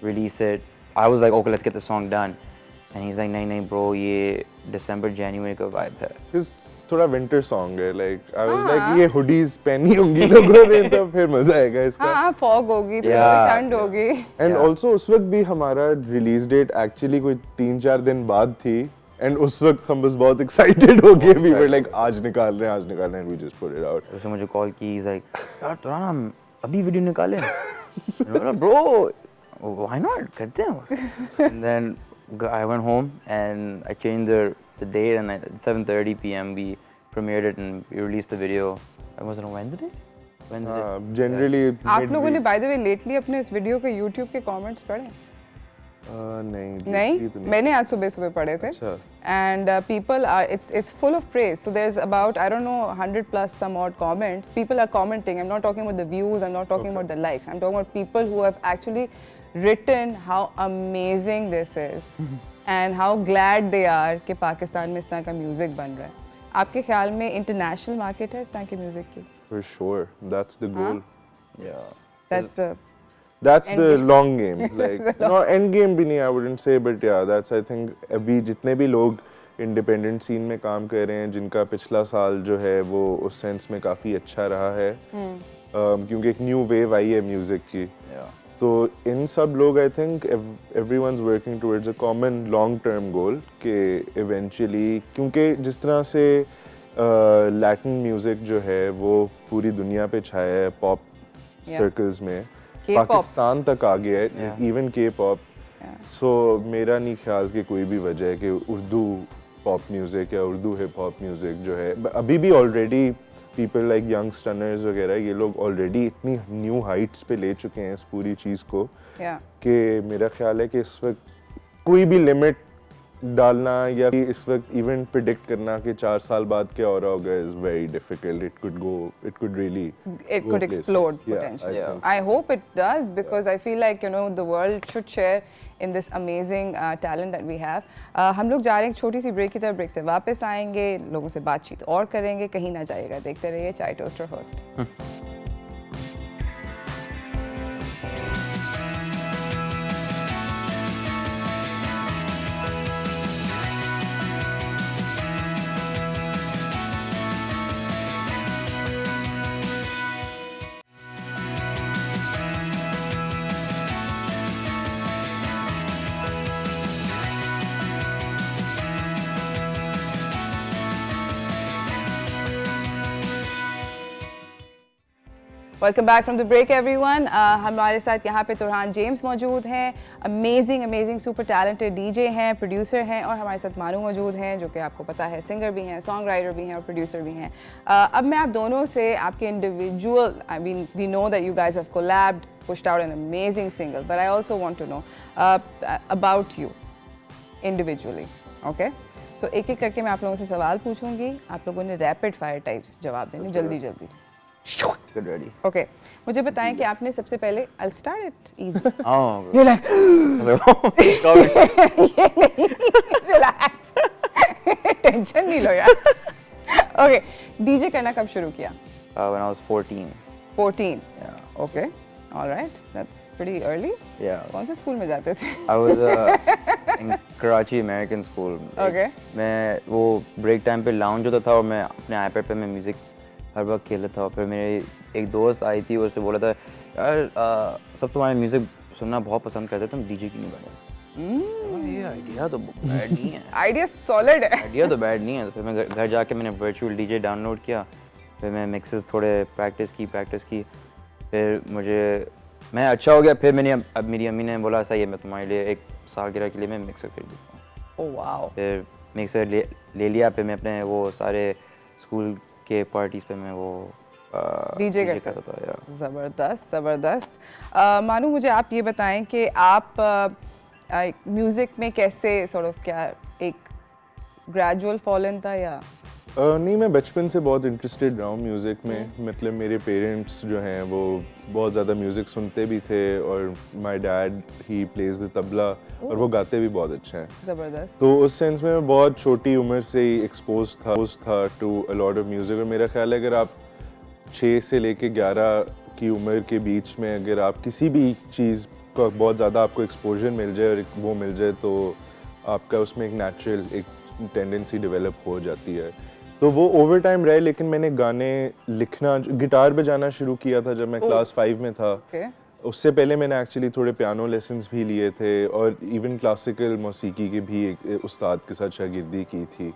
release it. I was like, okay, let's get the song done, and he's like, नहीं bro, ये December January का vibe है। थोड़ा विंटर सॉन्ग है, लाइक आई वाज लाइक ये हुडीज पहनी होंगी लोगों ने तो फिर मजा आएगा इसका। हाँ, फॉग होगी, ठंड होगी। एंड आल्सो उस वक्त भी हमारा रिलीज डेट एक्चुअली कोई 3-4 दिन बाद थी, एंड उस वक्त हम बस बहुत एक्साइटेड हो गए, वी वर लाइक आज निकाल रहे हैं, we just put it out. उसने मुझे कॉल की, इज लाइक यार तुरान हम अभी वीडियो निकालें? ब्रो व्हाई नॉट, करते हैं। And then I went home and I changed the date, and at 7:30 p.m. we premiered it and we released the video. It was on a Wednesday. Generally आप लोगों ने by the way lately अपने इस वीडियो के YouTube के comments पढ़े? नहीं, मैंने आज सुबह पढ़े थे. अच्छा. And people are, it's full of praise. So there's about, I don't know, 100 plus some odd comments. People are commenting. I'm not talking about the views. I'm not talking about the likes. I'm talking about people who have actually written how amazing this is and how glad they are कि पाकिस्तान में इस तरह का म्यूजिक बन रहा है. आपके ख्याल में इंटरनेशनल मार्केट है इस तरह के म्यूजिक की? For sure, that's the goal. Yeah. That's the long game. Like no end game भी नहीं, I wouldn't say, but yeah, that's I think अभी जितने भी लोग इंडिपेंडेंट सीन में काम कर रहे हैं, जिनका पिछला साल जो है वो उस सेंस में काफ़ी अच्छा रहा है, क्योंकि एक न्यू वेव आई है म्यूजिक की. तो इन सब लोग I think everyone's working towards a common long term goal कि इवेंचुअली, क्योंकि जिस तरह से लैटिन म्यूजिक जो है वो पूरी दुनिया पे छाया है पॉप सर्कल्स में, पाकिस्तान तक आ गया है, इवन के पॉप. सो मेरा नहीं ख्याल कि कोई भी वजह है कि उर्दू पॉप म्यूजिक या उर्दू हिप हॉप म्यूजिक जो है, अभी भी already people like young stunners वगैरह ये लोग ऑलरेडी इतनी न्यू हाइट्स पे ले चुके हैं इस पूरी चीज़ को कि मेरा ख्याल है कि इस वक्त कोई भी लिमिट डालना या इस वक्त इवेंट प्रेडिक्ट करना कि 4 साल बाद क्या हो रहा होगा is very difficult. It could really explode potentially. I hope it does, because I feel like, you know, the world should share in this amazing talent that we have. हम लोग जा रहे हैं एक छोटी सी ब्रेक की तरफ. ब्रेक से वापस आएंगे, लोगों से बातचीत और करेंगे, कहीं ना जाएगा. देखते रहिए Chai Toaster first. Welcome back from the break everyone. हमारे साथ यहाँ पे तुरहान जेम्स मौजूद हैं, अमेजिंग सुपर टैलेंटेड डीजे हैं, प्रोड्यूसर हैं, और हमारे साथ मानू मौजूद हैं जो कि आपको पता है सिंगर भी हैं, सॉन्ग राइटर भी हैं और प्रोड्यूसर भी हैं. अब मैं आप दोनों से आपके individual, I mean we know that you guys have collabed, pushed out an amazing single, but I also want to know about you individually. Okay, so एक एक करके मैं आप लोगों से सवाल पूछूंगी, आप लोगों ने रैपिड फायर टाइप्स जवाब देने, जल्दी. Get ready. Okay, मुझे बताएं कि आपने सबसे पहले, I'll start it easy. Oh. You're like, relax. Tension नहीं लो यार. Okay, DJ करना कब शुरू किया? When I was 14. 14. Yeah. Okay, all right. That's pretty early. Yeah. कौन से स्कूल में जाते थे? I was in Karachi American School. Okay. मैं वो break time पे lounge होता था और मैं अपने iPad पे मैं music हर वक्त खेल रहा था. फिर मेरी एक दोस्त आई थी, उससे बोला था यार सब तुम्हारे म्यूजिक सुनना बहुत पसंद करते, तुम डीजे क्यों नहीं बने? ये आइडिया तो बैड नहीं है. आइडिया सॉलिड है. आइडिया तो बैड नहीं है. तो फिर मैं घर जाके मैंने वर्चुअल डीजे डाउनलोड किया, फिर मैं मिक्सेस थोड़े प्रैक्टिस की. फिर मैं अच्छा हो गया. फिर अब मेरी अम्मी ने बोला सही है, मैं तुम्हारे लिए एक सालगिरह के लिए मैं मिक्सर खरीद देता हूँ. Oh wow. फिर मिक्सर ले लिया. फिर मैं अपने वो सारे स्कूल के पार्टीज पे मैं वो डीजे करता था. ज़बरदस्त. मानू, मुझे आप ये बताएं कि आप म्यूज़िक में कैसे क्या एक ग्रेजुअल फॉल इन था या? नहीं, मैं बचपन से बहुत इंटरेस्टेड रहा हूँ म्यूज़िक में. मतलब मेरे पेरेंट्स जो हैं वो बहुत ज़्यादा म्यूज़िक सुनते भी थे, और my dad he plays the tabla, और वो गाते भी बहुत अच्छा हैं. ज़बरदस्त. तो उस सेंस में मैं बहुत छोटी उम्र से ही एक्सपोज था to a lot of music. और मेरा ख्याल है अगर आप 6 से लेके 11 की उम्र के बीच में अगर आप किसी भी चीज़ का बहुत ज़्यादा आपको एक्सपोजर मिल जाए और वो मिल जाए, तो आपका उसमें एक नेचुरल एक टेंडेंसी डेवलप हो जाती है. तो वो ओवर टाइम रहे. लेकिन मैंने गाने लिखना, गिटार बजाना शुरू किया था जब मैं क्लास 5 में था. उससे पहले मैंने एक्चुअली थोड़े पियानो लेसन्स भी लिए थे, और इवन क्लासिकल मौसीकी के भी एक उस्ताद के साथ शागिर्दी की थी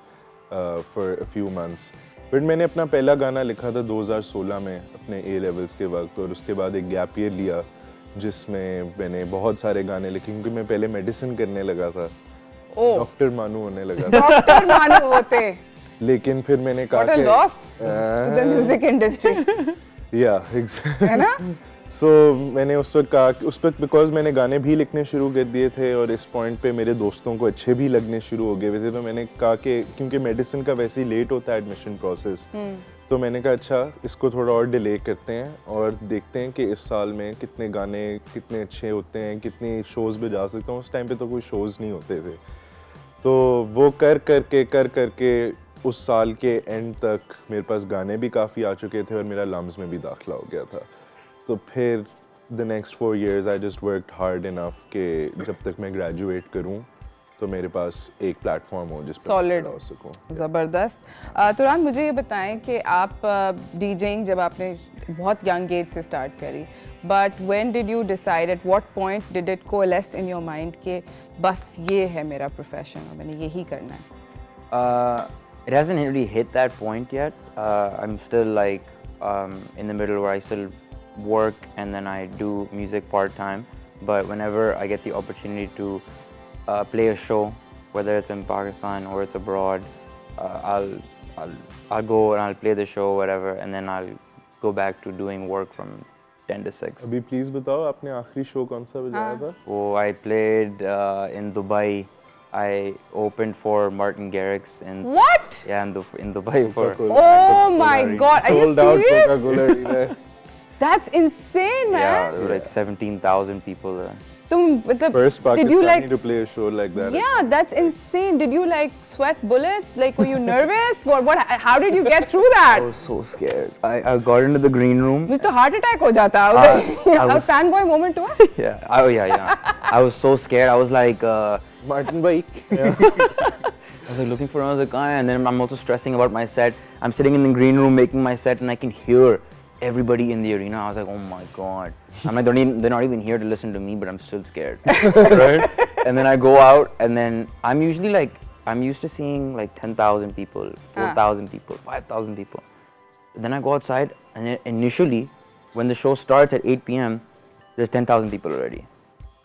for a few months. But मैंने अपना पहला गाना लिखा था 2016 में अपने A लेवल्स के वक्त, और उसके बाद एक गैप ईयर लिया जिसमें मैंने बहुत सारे गाने लिखे, क्योंकि मैं पहले मेडिसिन करने लगा था. डॉक्टर मानू होने लगा था. डॉक्टर मानू होते. लेकिन फिर मैंने कहा What a loss to the music industry. Yeah, exactly. है ना? So मैंने उस वक्त कहा उस वक्त बिकॉज मैंने गाने भी लिखने शुरू कर दिए थे और इस पॉइंट पे मेरे दोस्तों को अच्छे भी लगने शुरू हो गए थे, तो मैंने कहा कि क्योंकि मेडिसिन का वैसे ही लेट होता है एडमिशन प्रोसेस, तो मैंने कहा अच्छा इसको थोड़ा और डिले करते हैं और देखते हैं कि इस साल में कितने गाने कितने अच्छे होते हैं, कितनी शोज़ पे जा सकता हूँ। उस टाइम पे तो कोई शोज़ नहीं होते थे, तो वो कर करके उस साल के एंड तक मेरे पास गाने भी काफ़ी आ चुके थे और मेरा लम्स में भी दाखिला हो गया था। तो फिर the next 4 years I just worked hard enough कि जब तक मैं ग्रेजुएट करूँ तो मेरे पास एक प्लेटफॉर्म हो जिस पर सॉलिड हो सकूँ। ज़बरदस्त। तुरान मुझे ये बताएं कि आप डीजेइंग जब आपने बहुत यंग एज से स्टार्ट करी, but when did you decide, at what point did it coalesce in your mind कि बस ये है मेरा प्रोफेशन और मैंने यही करना है? It hasn't really hit that point yet. I'm still like in the middle where I still work and then I do music part-time. But whenever I get the opportunity to play a show, whether it's in Pakistan or it's abroad, I'll go and I'll play the show, whatever, and then I'll go back to doing work from 10 to 6. अभी प्लीज बताओ आपने आखिरी शो कौन सा बजाया था? Oh, I played in Dubai. I opened for Martin Garrix and What? yeah, in Dubai for Oh my God, are you Sold out serious? Coca-Cola arena. That's insane, man. yeah, there were like 17,000 people there. तुम मतलब First did you Pakistani like? to play a show like that. Yeah, that's insane. Did you like sweat bullets? Like, were you nervous? What? How did you get through I that? was so scared. I got into the green room. मुझे तो heart attack हो जाता I है। was- fanboy moment हुआ? Yeah, yeah. I was so scared. I was like, Martin bhai. I was like looking for another guy, and then I'm also stressing about my set. I'm sitting in the green room making my set, and I can hear everybody in the arena. I was like, oh my God. I'm like, they're not even here to listen to me, but I'm still scared. Right? And then I go out, and then I'm usually like, I'm used to seeing like 10,000 people, 4,000 people, 5,000 people. Then I go outside, and initially, when the show starts at 8 p.m., there's 10,000 people already.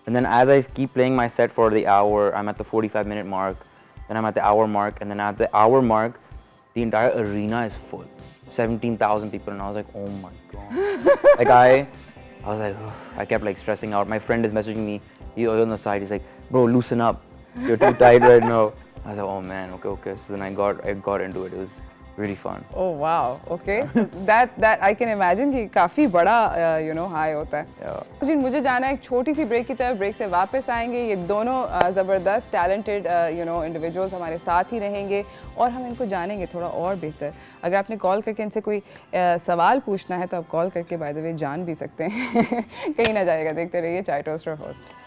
And then as I keep playing my set for the hour, I'm at the 45-minute mark, then I'm at the hour mark, and then at the hour mark, the entire arena is full. 17,000 people, and I was like, oh my God. Like I was like, ugh. I kept like stressing out. My friend is messaging me, he's on the side, he's like, bro, loosen up. You're too tight right now. I was like, oh man, okay. So then I got into it. It was really fun. Oh wow. Okay. So that I can imagine कि काफी बड़ा high होता है. Yeah. जी मुझे जाना है एक छोटी सी ब्रेक की तरफ. ब्रेक से वापस आएंगे. ये दोनों ज़बरदस्त टैलेंटेड इंडिविजुअल्स हमारे साथ ही रहेंगे और हम इनको जानेंगे थोड़ा और बेहतर. अगर आपने कॉल करके इनसे कोई सवाल पूछना है तो आप कॉल करके बाय द वे जान भी सकते हैं. कहीं ना जाएगा. देखते रहिए Chai Toaster host.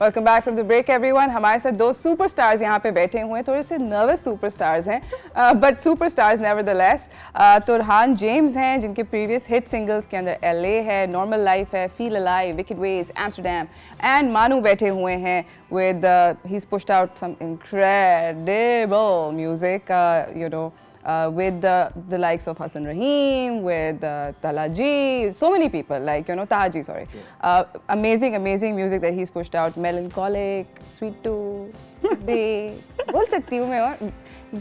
Welcome back from the break everyone. हमारे साथ दो सुपरस्टार्स यहाँ पे बैठे हुए हैं. थोड़े से नर्वस सुपरस्टार्स हैं but superstars nevertheless. Turhan James हैं जिनके प्रीवियस हिट सिंगल्स के अंदर LA है, नॉर्मल लाइफ है, feel alive, wicked ways, Amsterdam. And Manu बैठे हुए हैं with he is pushed out some incredible music with the likes of Hassan Rahim, with Talaji, so many people, like Tahaji, sorry. Amazing music that he's pushed out. Melancholic, Sweet Tooth, Big. बोल सकती हूँ मैं और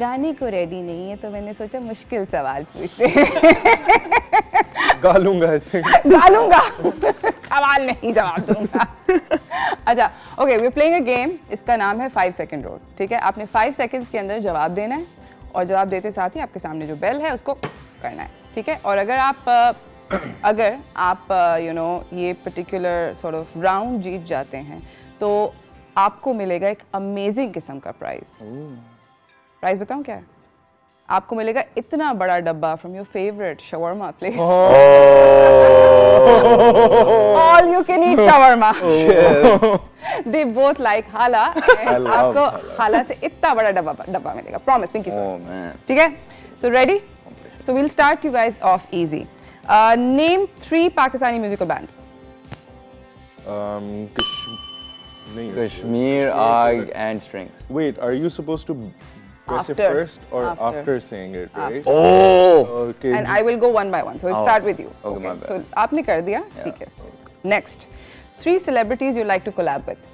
गाने को रेडी नहीं है तो मैंने सोचा मुश्किल सवाल पूछते हैं. गालूंगा I think. गालूंगा. सवाल नहीं जवाब दूंगा. अच्छा, okay, we're playing a game. इसका नाम है 5 second rule. ठीक है, आपने 5 seconds के अंदर जवाब देना है और जवाब देते साथ ही आपके सामने जो बेल है उसको करना है. ठीक है, और अगर आप ये पर्टिकुलर सॉर्ट ऑफ राउंड जीत जाते हैं तो आपको मिलेगा एक अमेजिंग किस्म का प्राइज. प्राइज बताऊं क्या है? आपको मिलेगा इतना बड़ा डब्बा from your favourite shawarma place. All you can eat shawarma. They both like हाला. आपको हाला से इतना बड़ा डब्बा मिलेगा. Promise, Pinky sir. Oh man. ठीक है? So ready? So we'll start you guys off easy. Name 3 Pakistani musical bands. नहीं, Kashmir, Aag, and Strings. Wait, are you supposed to press it After. first or After. after saying it, right? Oh! Okay. And I will go one by one. So we'll Oh, start with you. okay, my bad. So आपने कर दिया, ठीक है. Next, 3 celebrities you like to collab with.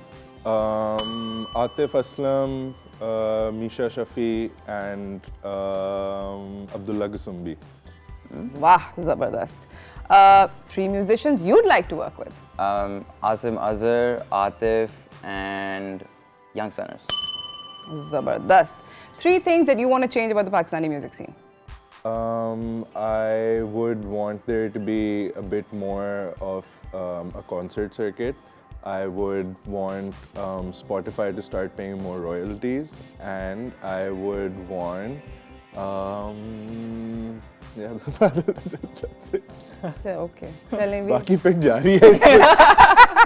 Atif Aslam, Misha Shafi, and Abdullah Gasumbi. Wah, zabardast. 3 musicians you'd like to work with. Asim Azhar, Atif, and Young Sinners. Zabardast. 3 things that you want to change about the Pakistani music scene. I would want there to be a bit more of a concert circuit. I would want Spotify to start paying more royalties, and I would want yeah, that's it. Okay. चलें भी. बाकी फिर जारी है इसमें.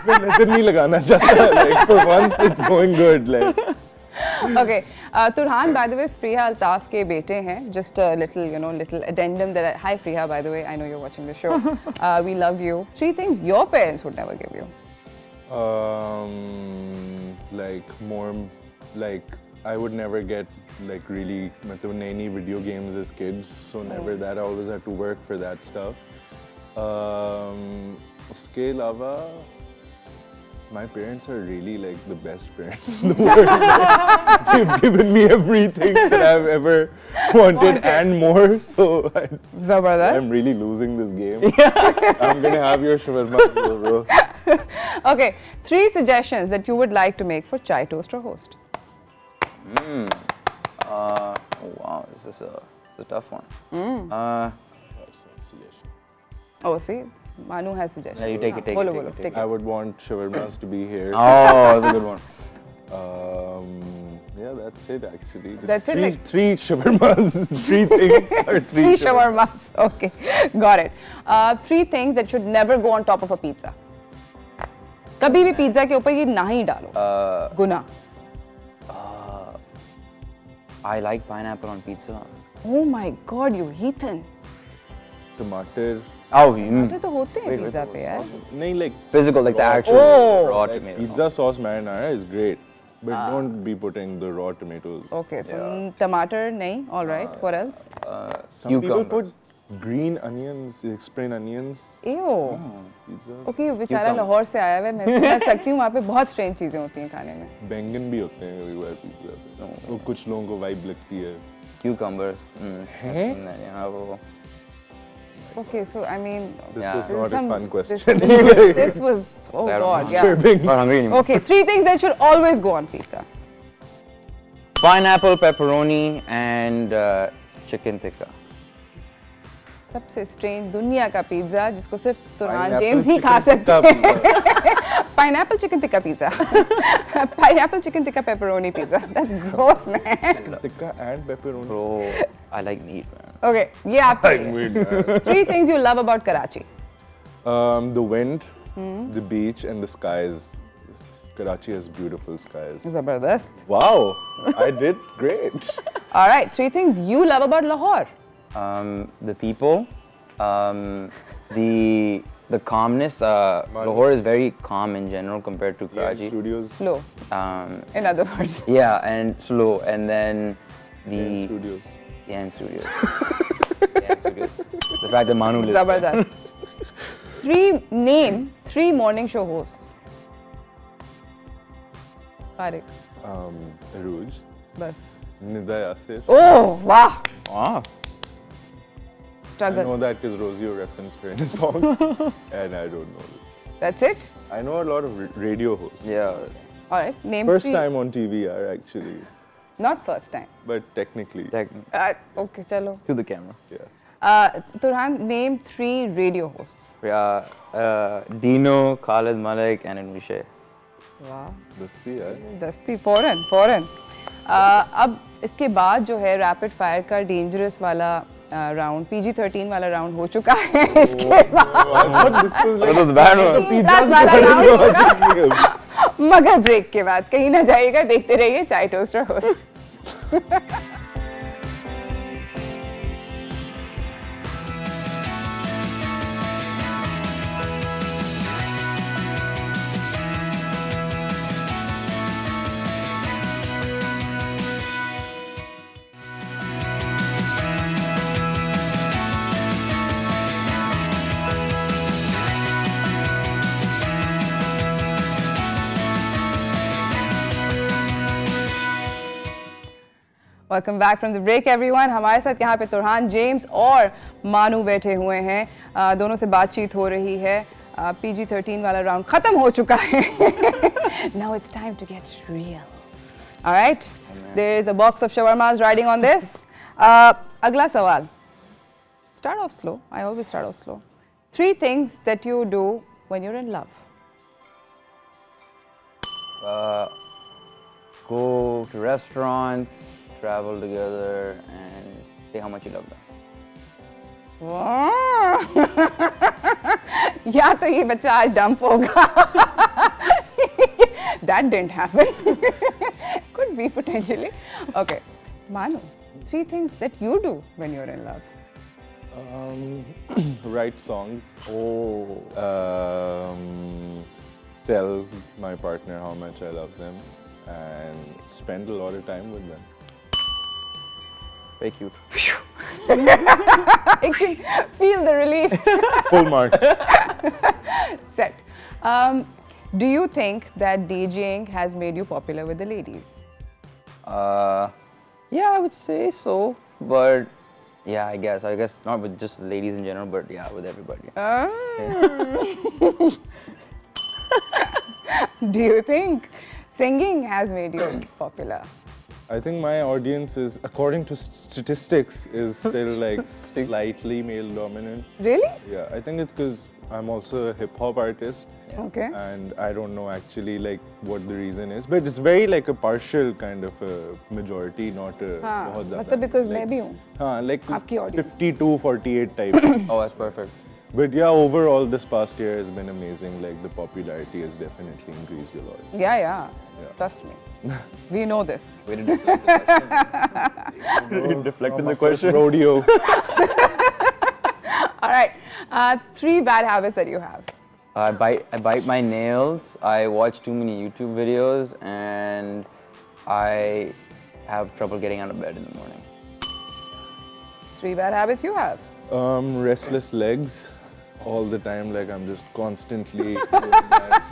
मैं नजर नहीं लगाना चाहता. Like for once it's going good. Like. Okay. Turhan, by the way, Friha Altaf ke bete hain. Just a little, little addendum that hi Friha, by the way, I know you're watching the show. We love you. 3 things your parents would never give you. Like more, like I would never get like really nai video games as kids, so never that. I always had to work for that stuff. Uske alawa, my parents are really like the best parents in the world. They've given me everything that I've ever wanted and more. So Zabardast. I'm really losing this game. I'm gonna have your shawarma, bro. Okay. 3 suggestions that you would like to make for Chai Toast or Host. Oh wow, this is a tough one. Oh, see, Manu has suggestions. Yeah, you take it, take Bolo, it, bolo, take it, take take I it. would want shawarmas to be here. Oh, that's a good one. Yeah, that's it actually. Just That's it, three, like- 3 shawarmas, 3 things or 3 shawarmas. Okay, got it. 3 things that should never go on top of a pizza. कभी भी पिज्जा के ऊपर ये ना ही डालो. गुना. I like pineapple on pizza. Oh my God, you heathen. Tomato. Oh, ये तो होते हैं Wait, पिज्जा पे यार. नहीं, like physical, like the actual Oh. raw like tomato. pizza sauce marinara is great, but don't be putting the raw tomatoes. Okay, so tomato नहीं. All right. What else? Some people Cucumber. put green onions, like spring onions. Ew. Pizza. Okay, बेचारा लाहौर से आया है. मैं समझ सकती हूँ वहाँ पे बहुत strange चीजें होती हैं खाने में. बैंगन भी होते हैं कभी बार पिज्जा पे. वो कुछ लोगों को वाइब लगती है. Cucumbers. हैं? Yeah, वो- Okay, so I mean, This Yeah. was this is not a some- fun this- question. this was oh That God, was yeah. Disturbing. Not hungry anymore. Okay, 3 things that should always go on pizza. Pineapple, pepperoni, and chicken tikka. सबसे स्ट्रेंज दुनिया का पिज्जा जिसको सिर्फ तुरहान Pineapple जेम्स ही chicken खा सकते tikka हैं. Pineapple chicken tikka pizza. Pineapple chicken tikka pepperoni pizza. That's gross, man. Tikka and pepperoni. Bro, I like meat, man. Okay, ये आपके लिए. Weird, man. 3 things you love about Karachi. The wind, the beach, and the skies. Karachi has beautiful skies. Zabardast. Wow, I did great. All right, 3 things you love about Lahore. The people, the calmness. Lahore is very calm in general compared to Yeah, Karachi. studios. Slow, in other words. Yeah, and slow, and then the Yeah, studios. Yeah, and studios. Yeah, and studios. The fact that Manu lives there. Zabardast. Name 3 morning show hosts. Tariq. Aruj, Bas. Nida Yasir. Oh, wow. Wow. I Struggle. know that because Rosio referenced her in a song, and I don't know. That's it? I know a lot of radio hosts. Yeah. All right, name First 3. time on TV, actually, Not first time. but technically, Okay, chalo. To the camera. yeah. Turhan, name 3 radio hosts. Yeah. Dino, Khalid Malik, and Anushe. Wow. Dasti, yeah. दस्ती फौरन. अब इसके बाद जो है रैपिड फायर का डेंजरस वाला राउंड PG-13 वाला राउंड हो चुका है. इसके बाद I thought this was like That was the bad one. Plus वाला राउंड होगा. मगर ब्रेक के बाद कहीं ना जाइएगा, देखते रहिए Chai Toaster host. Welcome back from the break everyone. हमारे साथ यहाँ पे तुरहान जेम्स और मानू बैठे हुए हैं. दोनों से बातचीत हो रही है. PG-13 वाला राउंड खत्म हो चुका है. Now it's time to get real. All right. There is a box of shawarmas riding on this. अगला सवाल. Start off slow. I always start off slow. 3 things that you do when you're in love. Go to restaurants, travel together, and say how much you love them. या तो ये बच्चा आज डंप होगा. That didn't happen. Could be potentially. Okay, Manu, 3 things that you do when you're in love. Write songs. Oh. Tell my partner how much I love them and spend a lot of time with them. Very cute. I can feel the relief. Full marks. Set. Do you think that DJing has made you popular with the ladies? Yeah, I would say so, but yeah, I guess not with just ladies in general, but yeah, with everybody. Do you think singing has made you popular? I think my audience is, according to statistics, is still like slightly male dominant. Really? Yeah, I think it's because I'm also a hip hop artist. Okay. And I don't know actually like what the reason is, but it's very like a partial kind of a majority, not a बहुत ज़्यादा. मतलब because like, मैं भी हूँ. हाँ, like आपकी audience. 52-48 type. Oh, that's perfect. But yeah, overall this past year has been amazing. Like the popularity has definitely increased a lot. Yeah. Trust me. We know this. Way to deflect the question. You deflected the question. Rodeo. All right. 3 bad habits that you have. I bite my nails. I watch too many YouTube videos, and I have trouble getting out of bed in the morning. 3 bad habits you have. Restless legs all the time. Like I'm just constantly doing that.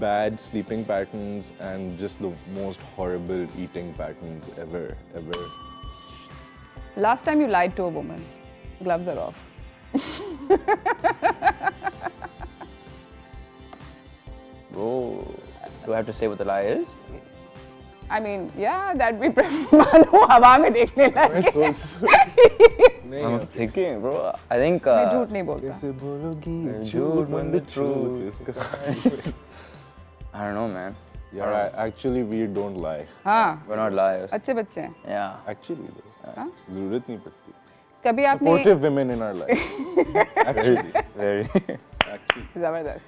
Bad sleeping patterns and just the most horrible eating patterns ever. Last time you lied to a woman. Gloves are off. Oh, do I have to say what the lie is? I mean, yeah, that we मानो हवा में देखने लगे. I was thinking, bro. I think. मैं झूठ नहीं बोलता. कैसे बोलोगी झूठ when the truth is I don't know, man. Yeah, actually we don't lie. हाँ. We're not liars. अच्छे बच्चे हैं. Yeah. Actually though, ज़रूरत नहीं पड़ती. कभी आपने Supportive women in our life. Actually, Very. actually. ज़बरदस्त.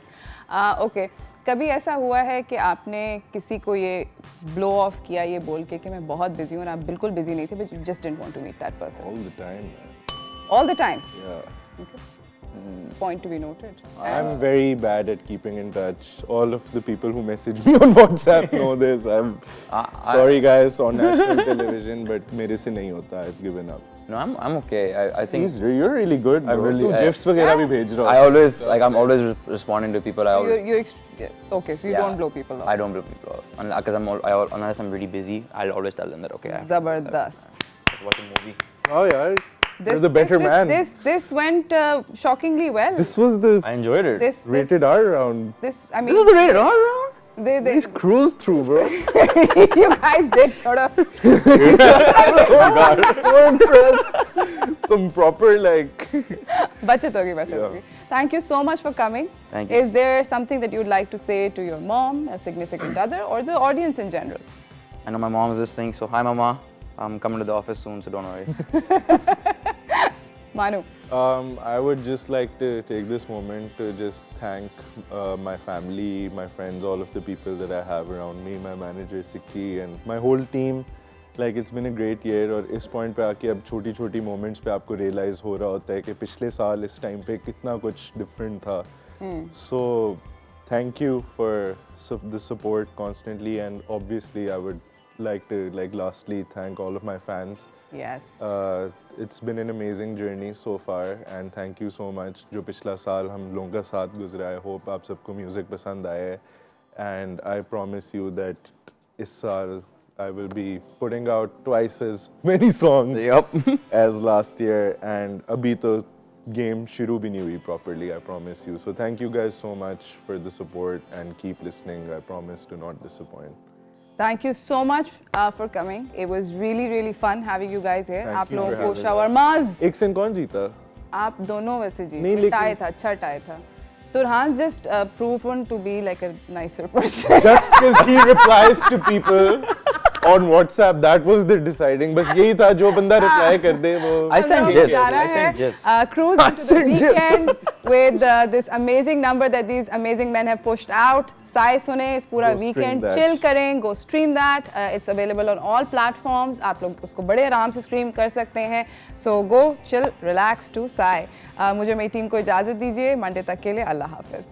Okay. कभी ऐसा हुआ है कि आपने किसी को ये ब्लो ऑफ किया ये बोल के कि मैं बहुत बिजी हूँ और आप बिल्कुल बिजी नहीं थे, but you just didn't want to meet that person? All the time, man. All the time. Yeah. Okay. Point to be noted. I'm very bad at keeping in touch. All of the people who message me on WhatsApp know this. I'm sorry guys on national television, but मेरे से नहीं होता. I've given up. No, I'm okay. I think. Please, you're really good, bro. really- तू GIFs वगैरह भी भेज रहा I है. always I'm always responding to people. I So always, okay, so you Yeah. don't blow people off. I don't blow people off because unless I'm really busy. I'll always tell them that okay. Zabardast. Watch a movie. Oh yeah, you're the better man. This went shockingly well. This was the I enjoyed it. This rated R round. This I This was mean the rated R round. they Just cruised through, bro. you guys did sort of So impressed. Some proper like. बचत होगी. Thank you so much for coming. Thank you. Is there something that you'd like to say to your mom, a significant other, or the audience in general? I know my mom is listening, so hi mama. I'm coming to the office soon, so don't worry. Manu. I would just like to take this moment to just thank my family, my friends, all of the people that I have around me, my manager Sikki and my whole team. Like it's been a great year और इस point पे आके अब छोटी-छोटी moments पे आपको realize हो रहा होता है कि पिछले साल इस time पे कितना कुछ different था. So thank you for the support constantly, and obviously I would like to lastly thank all of my fans. Yes. It's been an amazing journey so far, and thank you so much. जो पिछला साल हम लोगों का साथ गुजरा है, hope आप सबको music पसंद आए, and I promise you that इस साल I will be putting out twice as many songs Yep. as last year, and abhi to game shuru bhi nahi hui properly, I promise you. So thank you guys so much for the support, and keep listening. I promise to not disappoint. Thank you so much for coming. It was really, really fun having you guys here. Thank आप you लोगों for को having us. shawarmas एक sin कौन जीता? आप दोनों वैसे नहीं, जीते, लेकिन- टाई था, अच्छा टाई था. Turhan just proven to be like a nicer person. Just because he replies to people on WhatsApp, that was the deciding. बस यही था, जो बंदा reply कर दे वो. I हम sent लोग gifs. जा रहा I sent है, gifs. cruise into the sent gifs. weekend with this amazing number that these amazing men have pushed out. Sai सुने इस पूरा Go stream weekend, that. chill करें, go stream that. It's available on all platforms. आप लोग उसको बड़े आराम से stream कर सकते हैं. So go chill, relax to Sai. मुझे मेरी टीम को इजाज़त दीजिए. मंडे तक के लिए अल्लाह हाफ़िज़.